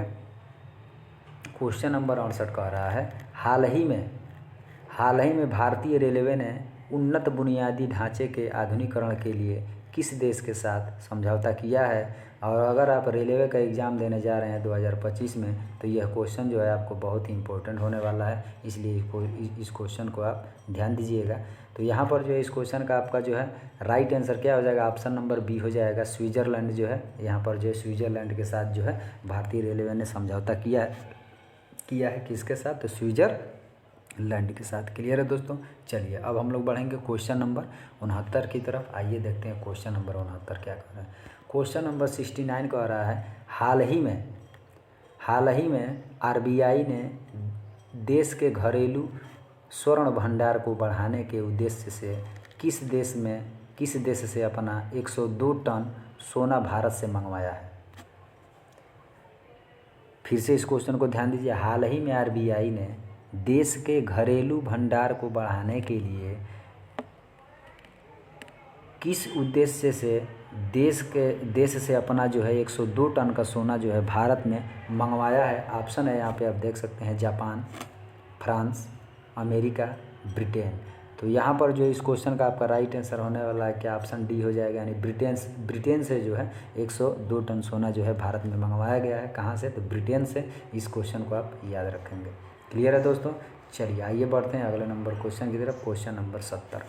क्वेश्चन नंबर 68 कह रहा है, हाल ही में भारतीय रेलवे ने उन्नत बुनियादी ढांचे के आधुनिकीकरण के लिए किस देश के साथ समझौता किया है? और अगर आप रेलवे का एग्ज़ाम देने जा रहे हैं 2025 में, तो यह क्वेश्चन जो है आपको बहुत ही इंपॉर्टेंट होने वाला है, इसलिए इस क्वेश्चन को आप ध्यान दीजिएगा। तो यहाँ पर जो है इस क्वेश्चन का आपका जो है राइट आंसर क्या हो जाएगा? ऑप्शन नंबर बी हो जाएगा, स्विट्ज़रलैंड जो है। यहाँ पर जो है स्विट्ज़रलैंड के साथ जो है भारतीय रेलवे ने समझौता किया है किसके साथ? तो स्विट्ज़रलैंड के साथ। क्लियर है दोस्तों? चलिए अब हम लोग बढ़ेंगे क्वेश्चन नंबर 69 की तरफ। आइए देखते हैं क्वेश्चन नंबर 69 क्या कह रहा है। क्वेश्चन नंबर 69 कह रहा है, हाल ही में RBI ने देश के घरेलू स्वर्ण भंडार को बढ़ाने के उद्देश्य से किस देश से अपना 102 टन सोना भारत से मंगवाया है? फिर से इस क्वेश्चन को ध्यान दीजिए। हाल ही में RBI ने देश के घरेलू भंडार को बढ़ाने के लिए किस उद्देश्य से देश से अपना जो है 102 टन का सोना जो है भारत में मंगवाया है? ऑप्शन है यहाँ पे आप देख सकते हैं, जापान, फ्रांस, अमेरिका, ब्रिटेन। तो यहाँ पर जो इस क्वेश्चन का आपका राइट आंसर होने वाला है क्या? ऑप्शन डी हो जाएगा, यानी ब्रिटेन से जो है 102 टन सोना जो है भारत में मंगवाया गया है। कहाँ से? तो ब्रिटेन से। इस क्वेश्चन को आप याद रखेंगे। क्लियर है दोस्तों? चलिए आइए बढ़ते हैं अगले नंबर क्वेश्चन की तरफ। Question number 70।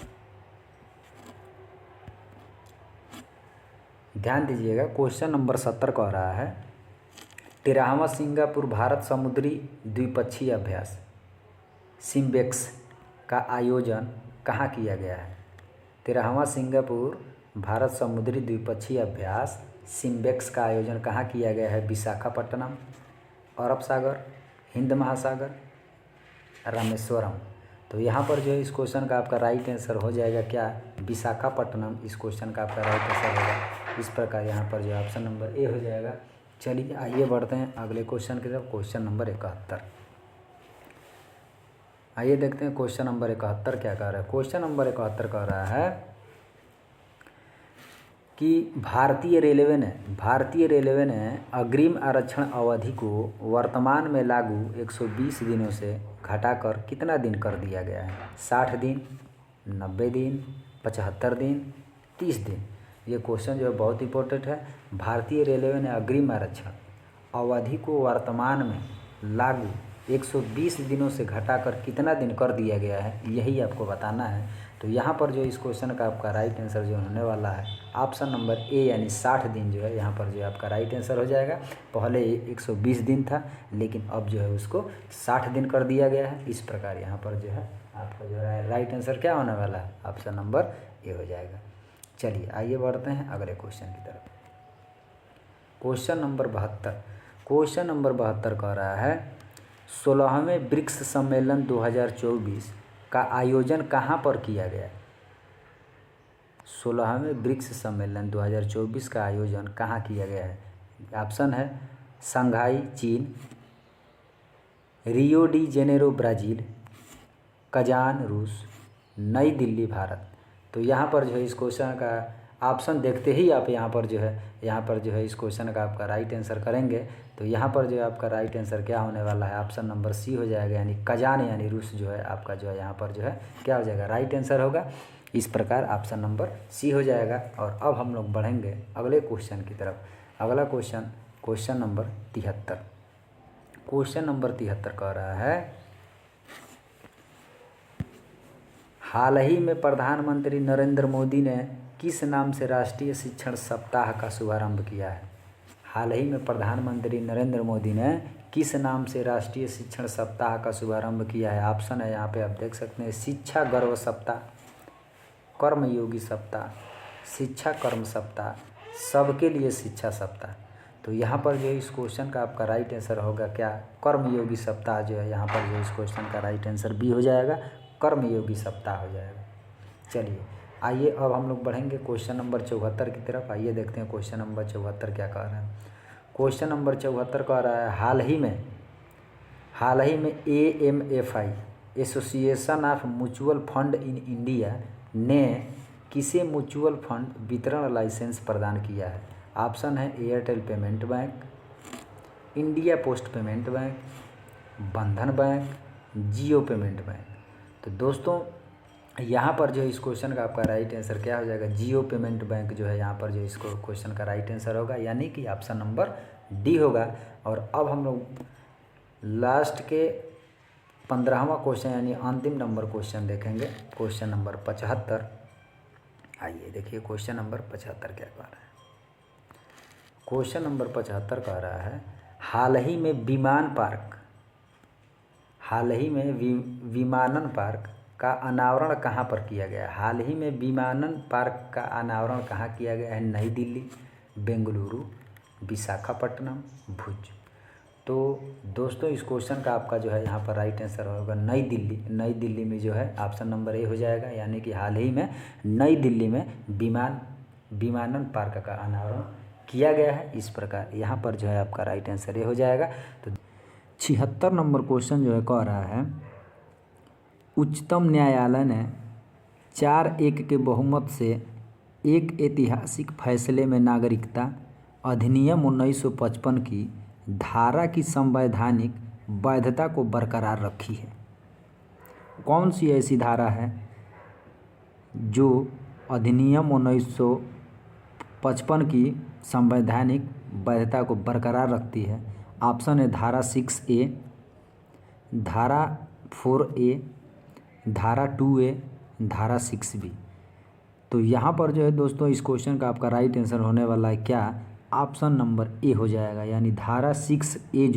ध्यान दीजिएगा, क्वेश्चन नंबर 70 कह रहा है, 13वां सिंगापुर भारत समुद्री द्विपक्षीय अभ्यास सिम्बेक्स का आयोजन कहाँ किया गया है? 13वां सिंगापुर भारत समुद्री द्विपक्षीय अभ्यास सिम्बेक्स का आयोजन कहाँ किया गया है? विशाखापट्टनम, अरब सागर, हिंद महासागर, रामेश्वरम। तो यहाँ पर जो है इस क्वेश्चन का आपका राइट आंसर हो जाएगा क्या? विशाखापट्टनम। इस क्वेश्चन का आपका राइट आंसर होगा। इस प्रकार यहाँ पर जो ऑप्शन नंबर ए हो जाएगा। चलिए आइए बढ़ते हैं अगले क्वेश्चन की तरफ। Question number 71। आइए देखते हैं क्वेश्चन नंबर 71 क्या कह रहा है। क्वेश्चन नंबर 71 कह रहा है कि भारतीय रेलवे ने अग्रिम आरक्षण अवधि को वर्तमान में लागू 120 दिनों से घटाकर कितना दिन कर दिया गया है? 60 दिन, 90 दिन, 75 दिन, 30 दिन। ये क्वेश्चन जो है बहुत इंपॉर्टेंट है। भारतीय रेलवे ने अग्रिम आरक्षण अवधि को वर्तमान में लागू 120 दिनों से घटाकर कितना दिन कर दिया गया है, यही आपको बताना है। तो यहाँ पर जो इस क्वेश्चन का आपका राइट आंसर जो होने वाला है ऑप्शन नंबर ए, यानी 60 दिन जो है यहाँ पर जो आपका राइट आंसर हो जाएगा। पहले 120 दिन था, लेकिन अब जो है उसको 60 दिन कर दिया गया है। इस प्रकार यहाँ पर जो है आपका जो है राइट आंसर क्या होने वाला है? ऑप्शन नंबर ए हो जाएगा। चलिए आइए बढ़ते हैं अगले क्वेश्चन की तरफ। Question number 72। क्वेश्चन नंबर 72 कह रहा है, 16वें ब्रिक्स सम्मेलन 2024 का आयोजन कहाँ पर किया गया? 16वें ब्रिक्स सम्मेलन 2024 का आयोजन कहाँ किया गया है? ऑप्शन है शंघाई चीन, Rio de Janeiro Brazil, Kazan रूस, नई दिल्ली भारत। तो यहाँ पर जो है इस क्वेश्चन का ऑप्शन देखते ही आप यहाँ पर जो है इस क्वेश्चन का आपका राइट आंसर करेंगे। तो यहाँ पर जो है आपका राइट आंसर क्या होने वाला है? ऑप्शन नंबर सी हो जाएगा, यानी कजान यानी रूस जो है आपका जो है यहाँ पर जो है क्या हो जाएगा? राइट आंसर होगा। इस प्रकार ऑप्शन नंबर सी हो जाएगा। और अब हम लोग बढ़ेंगे अगले क्वेश्चन की तरफ। अगला क्वेश्चन नंबर 73। क्वेश्चन नंबर 73 कह रहा है, हाल ही में प्रधानमंत्री नरेंद्र मोदी ने किस नाम से राष्ट्रीय शिक्षण सप्ताह का शुभारंभ किया है? हाल ही में प्रधानमंत्री नरेंद्र मोदी ने किस नाम से राष्ट्रीय शिक्षण सप्ताह का शुभारंभ किया है? ऑप्शन है यहाँ पे आप देख सकते हैं, शिक्षा गर्व सप्ताह, कर्मयोगी सप्ताह, शिक्षा कर्म सप्ताह, सबके लिए शिक्षा सप्ताह। तो यहाँ पर जो इस क्वेश्चन का आपका राइट आंसर होगा क्या? कर्मयोगी सप्ताह जो है यहाँ पर जो इस क्वेश्चन का राइट आंसर बी हो जाएगा, कर्मयोगी सप्ताह हो जाएगा। चलिए आइए अब हम लोग बढ़ेंगे क्वेश्चन नंबर 74 की तरफ। आइए देखते हैं क्वेश्चन नंबर 74 क्या कह रहा है। क्वेश्चन नंबर 74 कह रहा है, हाल ही में AMFI association of mutual fund in India ने किसे म्यूचुअल फंड वितरण लाइसेंस प्रदान किया है? ऑप्शन है Airtel payment bank, India post payment bank, बंधन बैंक, जियो पेमेंट बैंक। तो दोस्तों यहाँ पर जो इस क्वेश्चन का आपका राइट आंसर क्या हो जाएगा? जियो पेमेंट बैंक जो है यहाँ पर जो इसको क्वेश्चन का राइट आंसर होगा, यानी कि ऑप्शन नंबर डी होगा। और अब हम लोग लास्ट के 15वां क्वेश्चन यानी अंतिम नंबर क्वेश्चन देखेंगे, क्वेश्चन नंबर 75। आइए देखिए क्वेश्चन नंबर 75 क्या कह रहा है। क्वेश्चन नंबर 75 कह रहा है, हाल ही में विमानन पार्क का अनावरण कहाँ पर किया गया? हाल ही में विमानन पार्क का अनावरण कहाँ किया गया है? नई दिल्ली, बेंगलुरु, विशाखापट्टनम, भुज। तो दोस्तों इस क्वेश्चन का आपका जो है यहाँ पर राइट आंसर होगा नई दिल्ली। नई दिल्ली में जो है ऑप्शन नंबर ए हो जाएगा, यानी कि हाल ही में नई दिल्ली में विमानन पार्क का अनावरण किया गया है। इस प्रकार यहाँ पर जो है आपका राइट आंसर ये हो जाएगा। तो 76 नंबर क्वेश्चन जो है कह रहा है, उच्चतम न्यायालय ने 4-1 के बहुमत से एक ऐतिहासिक फैसले में नागरिकता अधिनियम 1955 की धारा की संवैधानिक वैधता को बरकरार रखी है। कौन सी ऐसी धारा है जो अधिनियम 1955 की संवैधानिक वैधता को बरकरार रखती है? ऑप्शन है धारा 6A, धारा 4A, धारा 2A, धारा 6B। तो यहाँ पर जो है दोस्तों इस क्वेश्चन का आपका राइट आंसर होने वाला है क्या? ऑप्शन नंबर ए हो जाएगा, यानी धारा 6A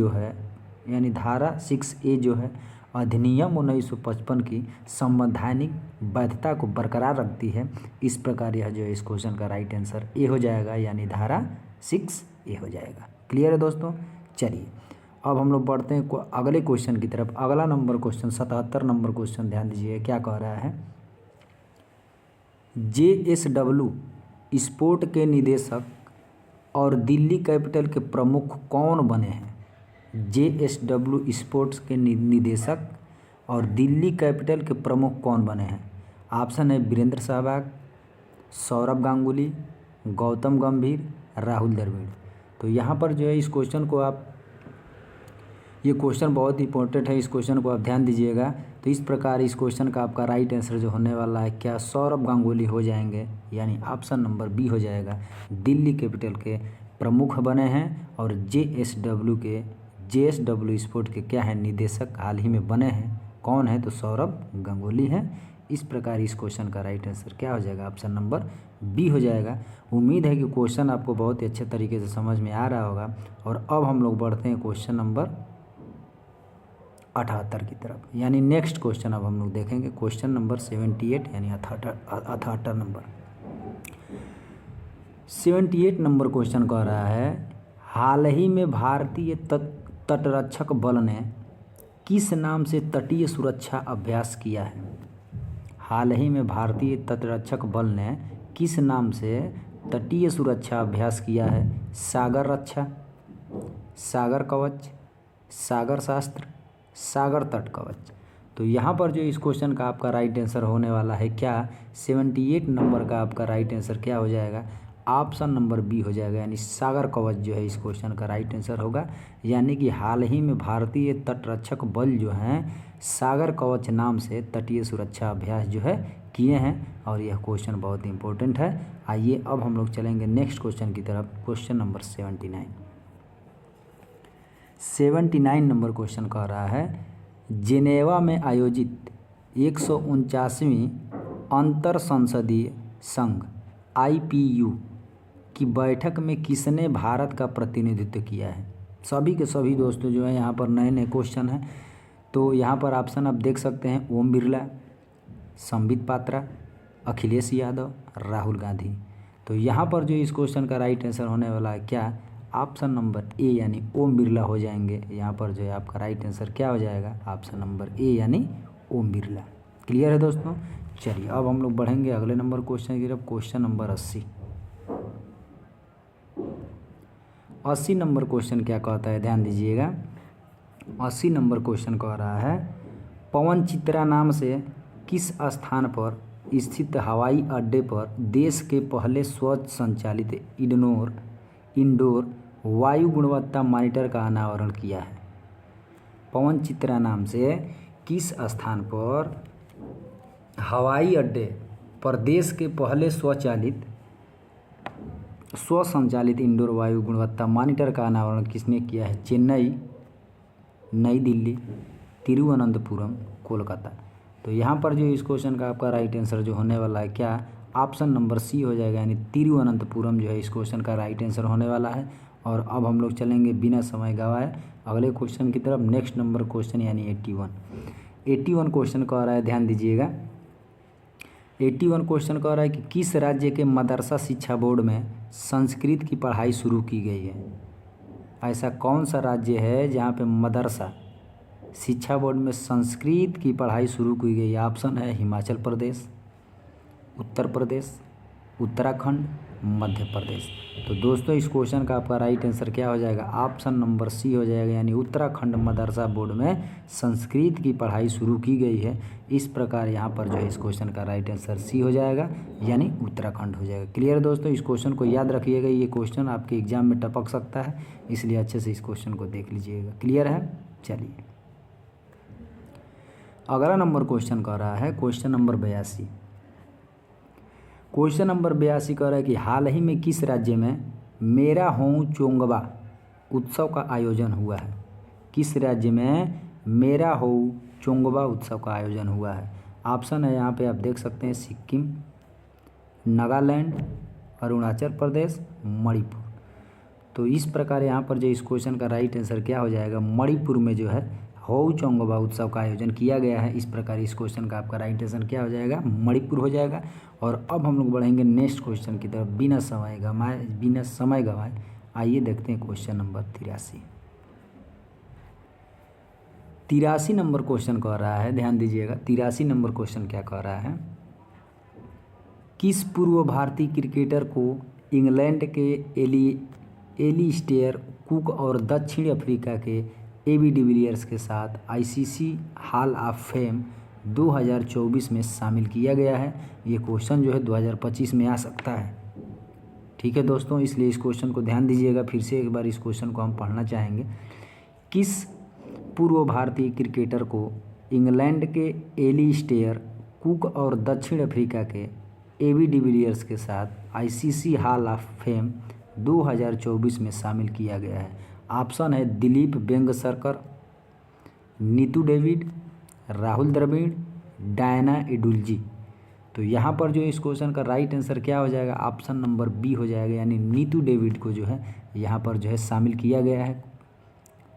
जो है अधिनियम 1955 की संवैधानिक वैधता को बरकरार रखती है। इस प्रकार यह जो है इस क्वेश्चन का राइट आंसर ए हो जाएगा, यानी धारा 6A हो जाएगा। क्लियर है दोस्तों? चलिए अब हम लोग बढ़ते हैं अगले क्वेश्चन की तरफ। अगला नंबर क्वेश्चन 77 नंबर क्वेश्चन ध्यान दीजिए क्या कह रहा है। JSW स्पोर्ट के निदेशक और दिल्ली कैपिटल के प्रमुख कौन बने हैं? JSW स्पोर्ट्स के निदेशक और दिल्ली कैपिटल के प्रमुख कौन बने हैं? ऑप्शन है वीरेंद्र सहवाग, सौरभ गांगुली, गौतम गंभीर, राहुल द्रविड़। तो यहाँ पर जो है इस क्वेश्चन को ये क्वेश्चन बहुत इंपॉर्टेंट है, इस क्वेश्चन को आप ध्यान दीजिएगा। तो इस प्रकार इस क्वेश्चन का आपका राइट आंसर जो होने वाला है क्या? सौरभ गांगुली हो जाएंगे, यानी ऑप्शन नंबर बी हो जाएगा। दिल्ली कैपिटल के प्रमुख बने हैं और JSW स्पोर्ट के क्या हैं? निदेशक हाल ही में बने हैं। कौन है? तो सौरभ गांगुली हैं। इस प्रकार इस क्वेश्चन का राइट आंसर क्या हो जाएगा? ऑप्शन नंबर बी हो जाएगा। उम्मीद है कि क्वेश्चन आपको बहुत ही अच्छे तरीके से समझ में आ रहा होगा। और अब हम लोग बढ़ते हैं क्वेश्चन नंबर 78 की तरफ, यानी नेक्स्ट क्वेश्चन अब हम लोग देखेंगे क्वेश्चन नंबर 78 यानी 78 नंबर। 78 नंबर क्वेश्चन कह रहा है, हाल ही में भारतीय तटरक्षक बल ने किस नाम से तटीय सुरक्षा अभ्यास किया है? हाल ही में भारतीय तटरक्षक बल ने किस नाम से तटीय सुरक्षा अभ्यास किया है? सागर रक्षा, सागर कवच, सागर शास्त्र, सागर तट कवच। तो यहाँ पर जो इस क्वेश्चन का आपका राइट आंसर होने वाला है क्या? 78 नंबर का आपका राइट आंसर क्या हो जाएगा? ऑप्शन नंबर बी हो जाएगा, यानी सागर कवच जो है इस क्वेश्चन का राइट आंसर होगा। यानी कि हाल ही में भारतीय तटरक्षक बल जो हैं सागर कवच नाम से तटीय सुरक्षा अभ्यास जो है किए हैं, और यह क्वेश्चन बहुत इंपॉर्टेंट है। आइए अब हम लोग चलेंगे नेक्स्ट क्वेश्चन की तरफ, क्वेश्चन नंबर 79 नंबर क्वेश्चन कह रहा है, जेनेवा में आयोजित 149वीं अंतर संसदीय संघ IPU की बैठक में किसने भारत का प्रतिनिधित्व किया है? सभी के सभी दोस्तों जो है यहाँ पर नए नए क्वेश्चन हैं। तो यहाँ पर ऑप्शन आप देख सकते हैं, ओम बिरला, संबित पात्रा, अखिलेश यादव, राहुल गांधी। तो यहाँ पर जो इस क्वेश्चन का राइट आंसर होने वाला है क्या? ऑप्शन नंबर ए यानी ओम बिरला हो जाएंगे। यहाँ पर जो है आपका राइट आंसर क्या हो जाएगा? ऑप्शन नंबर ए यानी ओम बिरला। क्लियर है दोस्तों? चलिए अब हम लोग बढ़ेंगे अगले नंबर क्वेश्चन की तरफ, क्वेश्चन नंबर 80 नंबर क्वेश्चन क्या कहता है, ध्यान दीजिएगा। 80 नंबर क्वेश्चन कह रहा है, पवन चित्रा नाम से किस स्थान पर स्थित हवाई अड्डे पर देश के पहले स्वच्छ संचालित इंडोर वायु गुणवत्ता मॉनिटर का अनावरण किया है? पवन चित्रा नाम से किस स्थान पर हवाई अड्डे पर देश के पहले स्वसंचालित इंडोर वायु गुणवत्ता मॉनिटर का अनावरण किसने किया है? चेन्नई, नई दिल्ली, तिरुवनंतपुरम, कोलकाता। तो यहाँ पर जो इस क्वेश्चन का आपका राइट आंसर जो होने वाला है क्या? ऑप्शन नंबर सी हो जाएगा, यानी तिरुवनंतपुरम जो है इस क्वेश्चन का राइट आंसर होने वाला है। और अब हम लोग चलेंगे बिना समय गंवाए अगले क्वेश्चन की तरफ, नेक्स्ट नंबर क्वेश्चन यानी 81 क्वेश्चन कह रहा है, ध्यान दीजिएगा। 81 क्वेश्चन कह रहा है कि किस राज्य के मदरसा शिक्षा बोर्ड में संस्कृत की पढ़ाई शुरू की गई है? ऐसा कौन सा राज्य है जहाँ पे मदरसा शिक्षा बोर्ड में संस्कृत की पढ़ाई शुरू की गई? ऑप्शन है हिमाचल प्रदेश, उत्तर प्रदेश, उत्तराखंड, मध्य प्रदेश। तो दोस्तों इस क्वेश्चन का आपका राइट आंसर क्या हो जाएगा? ऑप्शन नंबर सी हो जाएगा, यानी उत्तराखंड मदरसा बोर्ड में संस्कृत की पढ़ाई शुरू की गई है। इस प्रकार यहाँ पर जो है इस क्वेश्चन का राइट आंसर सी हो जाएगा, यानी उत्तराखंड हो जाएगा। क्लियर दोस्तों? इस क्वेश्चन को याद रखिएगा, ये क्वेश्चन आपके एग्जाम में टपक सकता है, इसलिए अच्छे से इस क्वेश्चन को देख लीजिएगा। क्लियर है? चलिए अगला नंबर क्वेश्चन कह रहा है, क्वेश्चन नंबर 82। क्वेश्चन नंबर 82 कह रहा है कि हाल ही में किस राज्य में मेरा होऊ चोंगबा उत्सव का आयोजन हुआ है? किस राज्य में मेरा होऊ चोंगबा उत्सव का आयोजन हुआ है? ऑप्शन है यहाँ पे आप देख सकते हैं, सिक्किम, नागालैंड, अरुणाचल प्रदेश, मणिपुर। तो इस प्रकार यहाँ पर जो इस क्वेश्चन का राइट आंसर क्या हो जाएगा? मणिपुर में जो है होऊ चोंगबा उत्सव का आयोजन किया गया है। इस प्रकार इस क्वेश्चन का आपका राइट आंसर क्या हो जाएगा? मणिपुर हो जाएगा। और अब हम लोग बढ़ेंगे नेक्स्ट क्वेश्चन की तरफ बिना समय गंवाए। आइए देखते हैं क्वेश्चन नंबर 83 नंबर क्वेश्चन कह रहा है, ध्यान दीजिएगा। 83 नंबर क्वेश्चन क्या कह रहा है, किस पूर्व भारतीय क्रिकेटर को इंग्लैंड के एलिस्टेयर कुक और दक्षिण अफ्रीका के AB डिविलियर्स के साथ ICC हॉल ऑफ फेम 2024 में शामिल किया गया है? ये क्वेश्चन जो है 2025 में आ सकता है। ठीक है दोस्तों, इसलिए इस क्वेश्चन को ध्यान दीजिएगा। फिर से एक बार इस क्वेश्चन को हम पढ़ना चाहेंगे। किस पूर्व भारतीय क्रिकेटर को इंग्लैंड के एलिस्टेयर कुक और दक्षिण अफ्रीका के AB डिविलियर्स के साथ ICC हॉल ऑफ फेम 2024 में शामिल किया गया है? ऑप्शन है दिलीप वेंगसरकर, नीतू डेविड, राहुल द्रविड़, डायना एडुल्जी। तो यहाँ पर जो इस क्वेश्चन का राइट आंसर क्या हो जाएगा? ऑप्शन नंबर बी हो जाएगा, यानी नीतू डेविड को जो है यहाँ पर जो है शामिल किया गया है।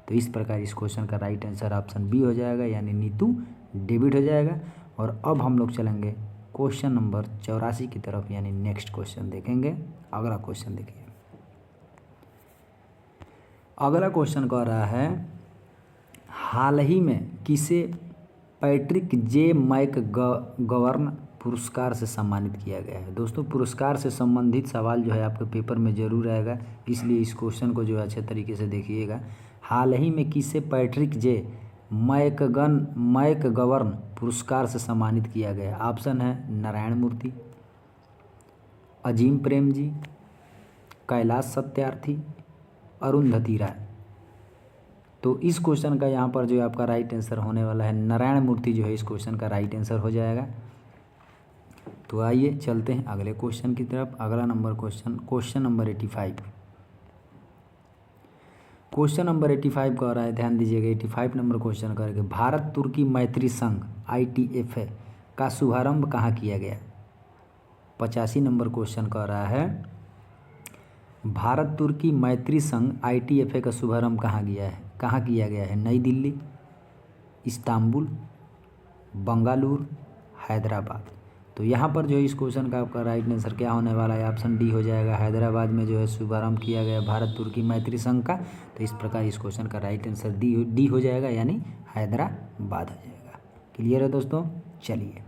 तो इस प्रकार इस क्वेश्चन का राइट आंसर ऑप्शन बी हो जाएगा, यानी नीतू डेविड हो जाएगा। और अब हम लोग चलेंगे क्वेश्चन नंबर 84 की तरफ, यानी नेक्स्ट क्वेश्चन देखेंगे। अगला क्वेश्चन देखिए। अगला क्वेश्चन कह रहा है, हाल ही में किसे पैट्रिक जे मैक गवर्न पुरस्कार से सम्मानित किया गया है। दोस्तों पुरस्कार से संबंधित सवाल जो है आपके पेपर में जरूर आएगा, इसलिए इस क्वेश्चन को जो है अच्छे तरीके से देखिएगा। हाल ही में किसे पैट्रिक जे मैकगवर्न पुरस्कार से सम्मानित किया गया? ऑप्शन है नारायण मूर्ति, अजीम प्रेम जी, कैलाश सत्यार्थी, अरुंधति राय। तो इस क्वेश्चन का यहाँ पर जो है आपका राइट आंसर होने वाला है नारायण मूर्ति, जो है इस क्वेश्चन का राइट आंसर हो जाएगा। तो आइए चलते हैं अगले क्वेश्चन की तरफ। अगला number question number 85। Question number 85 का रहा है, ध्यान दीजिएगा। 85 नंबर क्वेश्चन करके भारत तुर्की मैत्री संघ ITFA का शुभारंभ कहाँ किया गया? 85 नंबर क्वेश्चन कर रहा है, भारत तुर्की मैत्री संघ ITFA का शुभारंभ कहाँ किया गया है? नई दिल्ली, इस्तांबुल, बंगलुरु, हैदराबाद। तो यहाँ पर जो है इस क्वेश्चन का आपका राइट आंसर क्या होने वाला है? ऑप्शन डी हो जाएगा, हैदराबाद में जो है शुभारंभ किया गया भारत तुर्की मैत्री संघ का। तो इस प्रकार इस क्वेश्चन का राइट आंसर डी हो जाएगा, यानी हैदराबाद हो जाएगा। क्लियर है दोस्तों? चलिए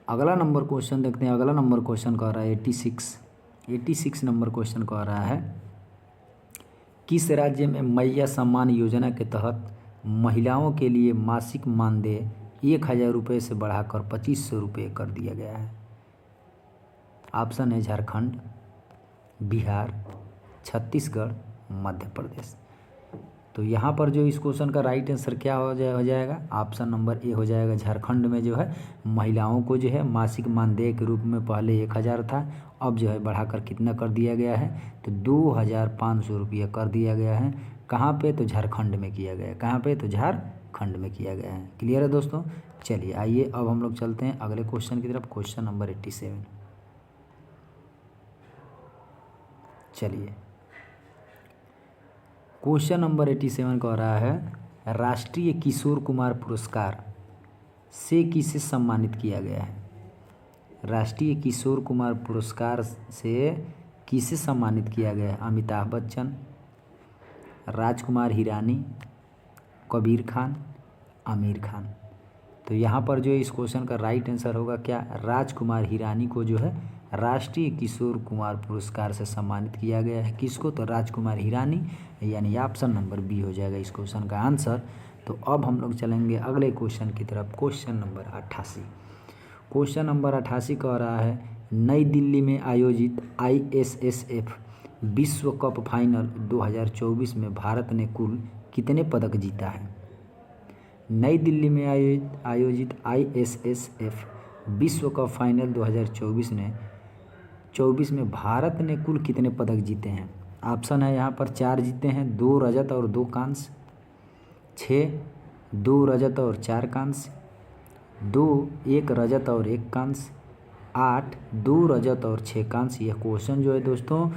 अगला नंबर क्वेश्चन देखते हैं। अगला नंबर क्वेश्चन कह रहा है 86 नंबर क्वेश्चन कह रहा है, किस राज्य में मैया सम्मान योजना के तहत महिलाओं के लिए मासिक मानदेय 1000 रुपये से बढ़ाकर 2500 रुपये कर दिया गया है? ऑप्शन है झारखंड, बिहार, छत्तीसगढ़, मध्य प्रदेश। तो यहाँ पर जो इस क्वेश्चन का राइट आंसर क्या हो जाएगा? ऑप्शन नंबर ए हो जाएगा। झारखंड में जो है महिलाओं को जो है मासिक मानदेय के रूप में पहले 1000 था, अब जो है बढ़ाकर कितना कर दिया गया है? तो 2500 रुपये कर दिया गया है। कहाँ पे? तो झारखंड में किया गया है। कहाँ पे? तो झारखंड में किया गया है। क्लियर है दोस्तों? चलिए आइए अब हम लोग चलते हैं अगले क्वेश्चन की तरफ। Question number 87। चलिए क्वेश्चन नंबर 87 कह रहा है, राष्ट्रीय किशोर कुमार पुरस्कार से किसे सम्मानित किया गया है? राष्ट्रीय किशोर कुमार पुरस्कार से किसे सम्मानित किया गया है? अमिताभ बच्चन, राजकुमार हिरानी, कबीर खान, आमिर खान। तो यहाँ पर जो इस क्वेश्चन का राइट आंसर होगा क्या? राजकुमार हिरानी को जो है राष्ट्रीय किशोर कुमार पुरस्कार से सम्मानित किया गया है। किसको? तो राजकुमार हिरानी, यानी ऑप्शन नंबर बी हो जाएगा इस क्वेश्चन का आंसर। तो अब हम लोग चलेंगे अगले क्वेश्चन की तरफ। Question number 88। क्वेश्चन नंबर 88 कह रहा है, नई दिल्ली में आयोजित ISSF विश्व कप फाइनल 2024 में भारत ने कुल कितने पदक जीता है? नई दिल्ली में आयोजित ISSF विश्व कप फाइनल 2024 में भारत ने कुल कितने पदक जीते हैं? ऑप्शन है यहाँ पर 4 जीते हैं, 2 रजत और 2 कांस्य, 6 2 रजत और 4 कांस्य, 2 1 रजत और 1 कांस्य, 8 2 रजत और 6 कांस्य। यह क्वेश्चन जो है दोस्तों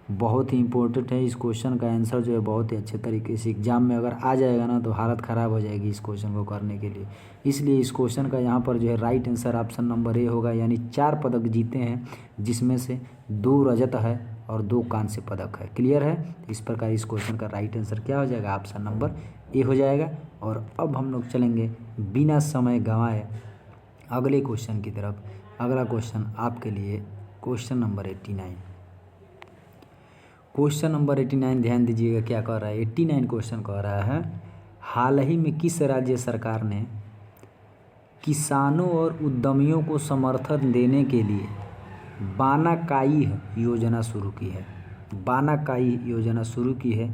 बहुत ही इंपॉर्टेंट है। इस क्वेश्चन का आंसर जो है बहुत ही अच्छे तरीके से एग्जाम में अगर आ जाएगा ना तो हालत ख़राब हो जाएगी इस क्वेश्चन को करने के लिए। इसलिए इस क्वेश्चन का यहाँ पर जो है right answer option number A होगा, यानी 4 पदक जीते हैं, जिसमें से 2 रजत है और 2 कांस्य पदक है। क्लियर है? इस प्रकार इस क्वेश्चन का राइट आंसर क्या हो जाएगा? ऑप्शन नंबर ए हो जाएगा। और अब हम लोग चलेंगे बिना समय गंवाए अगले क्वेश्चन की तरफ। अगला क्वेश्चन आपके लिए क्वेश्चन नंबर 89। क्वेश्चन नंबर 89 ध्यान दीजिएगा क्या कह रहा है। 89 क्वेश्चन कह रहा है, हाल ही में किस राज्य सरकार ने किसानों और उद्यमियों को समर्थन देने के लिए बानाकाई योजना शुरू की है? बानाकाई योजना शुरू की है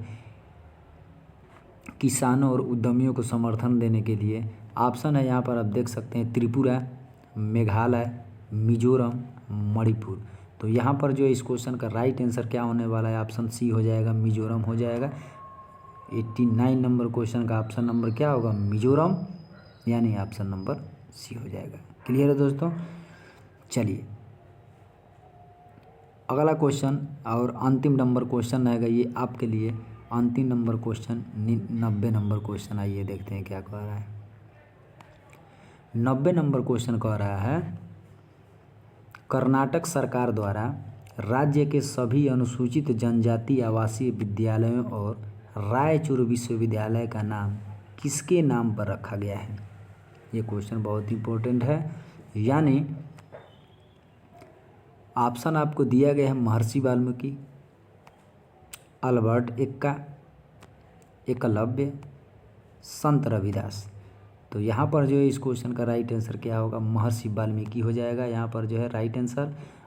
किसानों और उद्यमियों को समर्थन देने के लिए। ऑप्शन है यहाँ पर आप देख सकते हैं, त्रिपुरा, मेघालय, मिजोरम, मणिपुर। तो यहाँ पर जो इस क्वेश्चन का राइट आंसर क्या होने वाला है? ऑप्शन सी हो जाएगा, मिजोरम हो जाएगा। 89 नंबर क्वेश्चन का ऑप्शन नंबर क्या होगा? मिजोरम, यानी ऑप्शन नंबर सी हो जाएगा। क्लियर है दोस्तों? चलिए अगला क्वेश्चन और अंतिम नंबर क्वेश्चन आएगा ये आपके लिए। अंतिम नंबर क्वेश्चन 90 नंबर क्वेश्चन। आइए देखते हैं क्या कह रहा है। 90 नंबर क्वेश्चन कह रहा है, कर्नाटक सरकार द्वारा राज्य के सभी अनुसूचित जनजाति आवासीय विद्यालयों और रायचूर विश्वविद्यालय का नाम किसके नाम पर रखा गया है? ये क्वेश्चन बहुत इंपॉर्टेंट है। यानी ऑप्शन आपको दिया गया है महर्षि वाल्मीकि, अल्बर्ट एक्का, एकलव्य, संत रविदास। तो यहाँ पर जो है इस क्वेश्चन का राइट आंसर क्या होगा, महर्षि वाल्मीकि हो जाएगा यहाँ पर जो है राइट आंसर।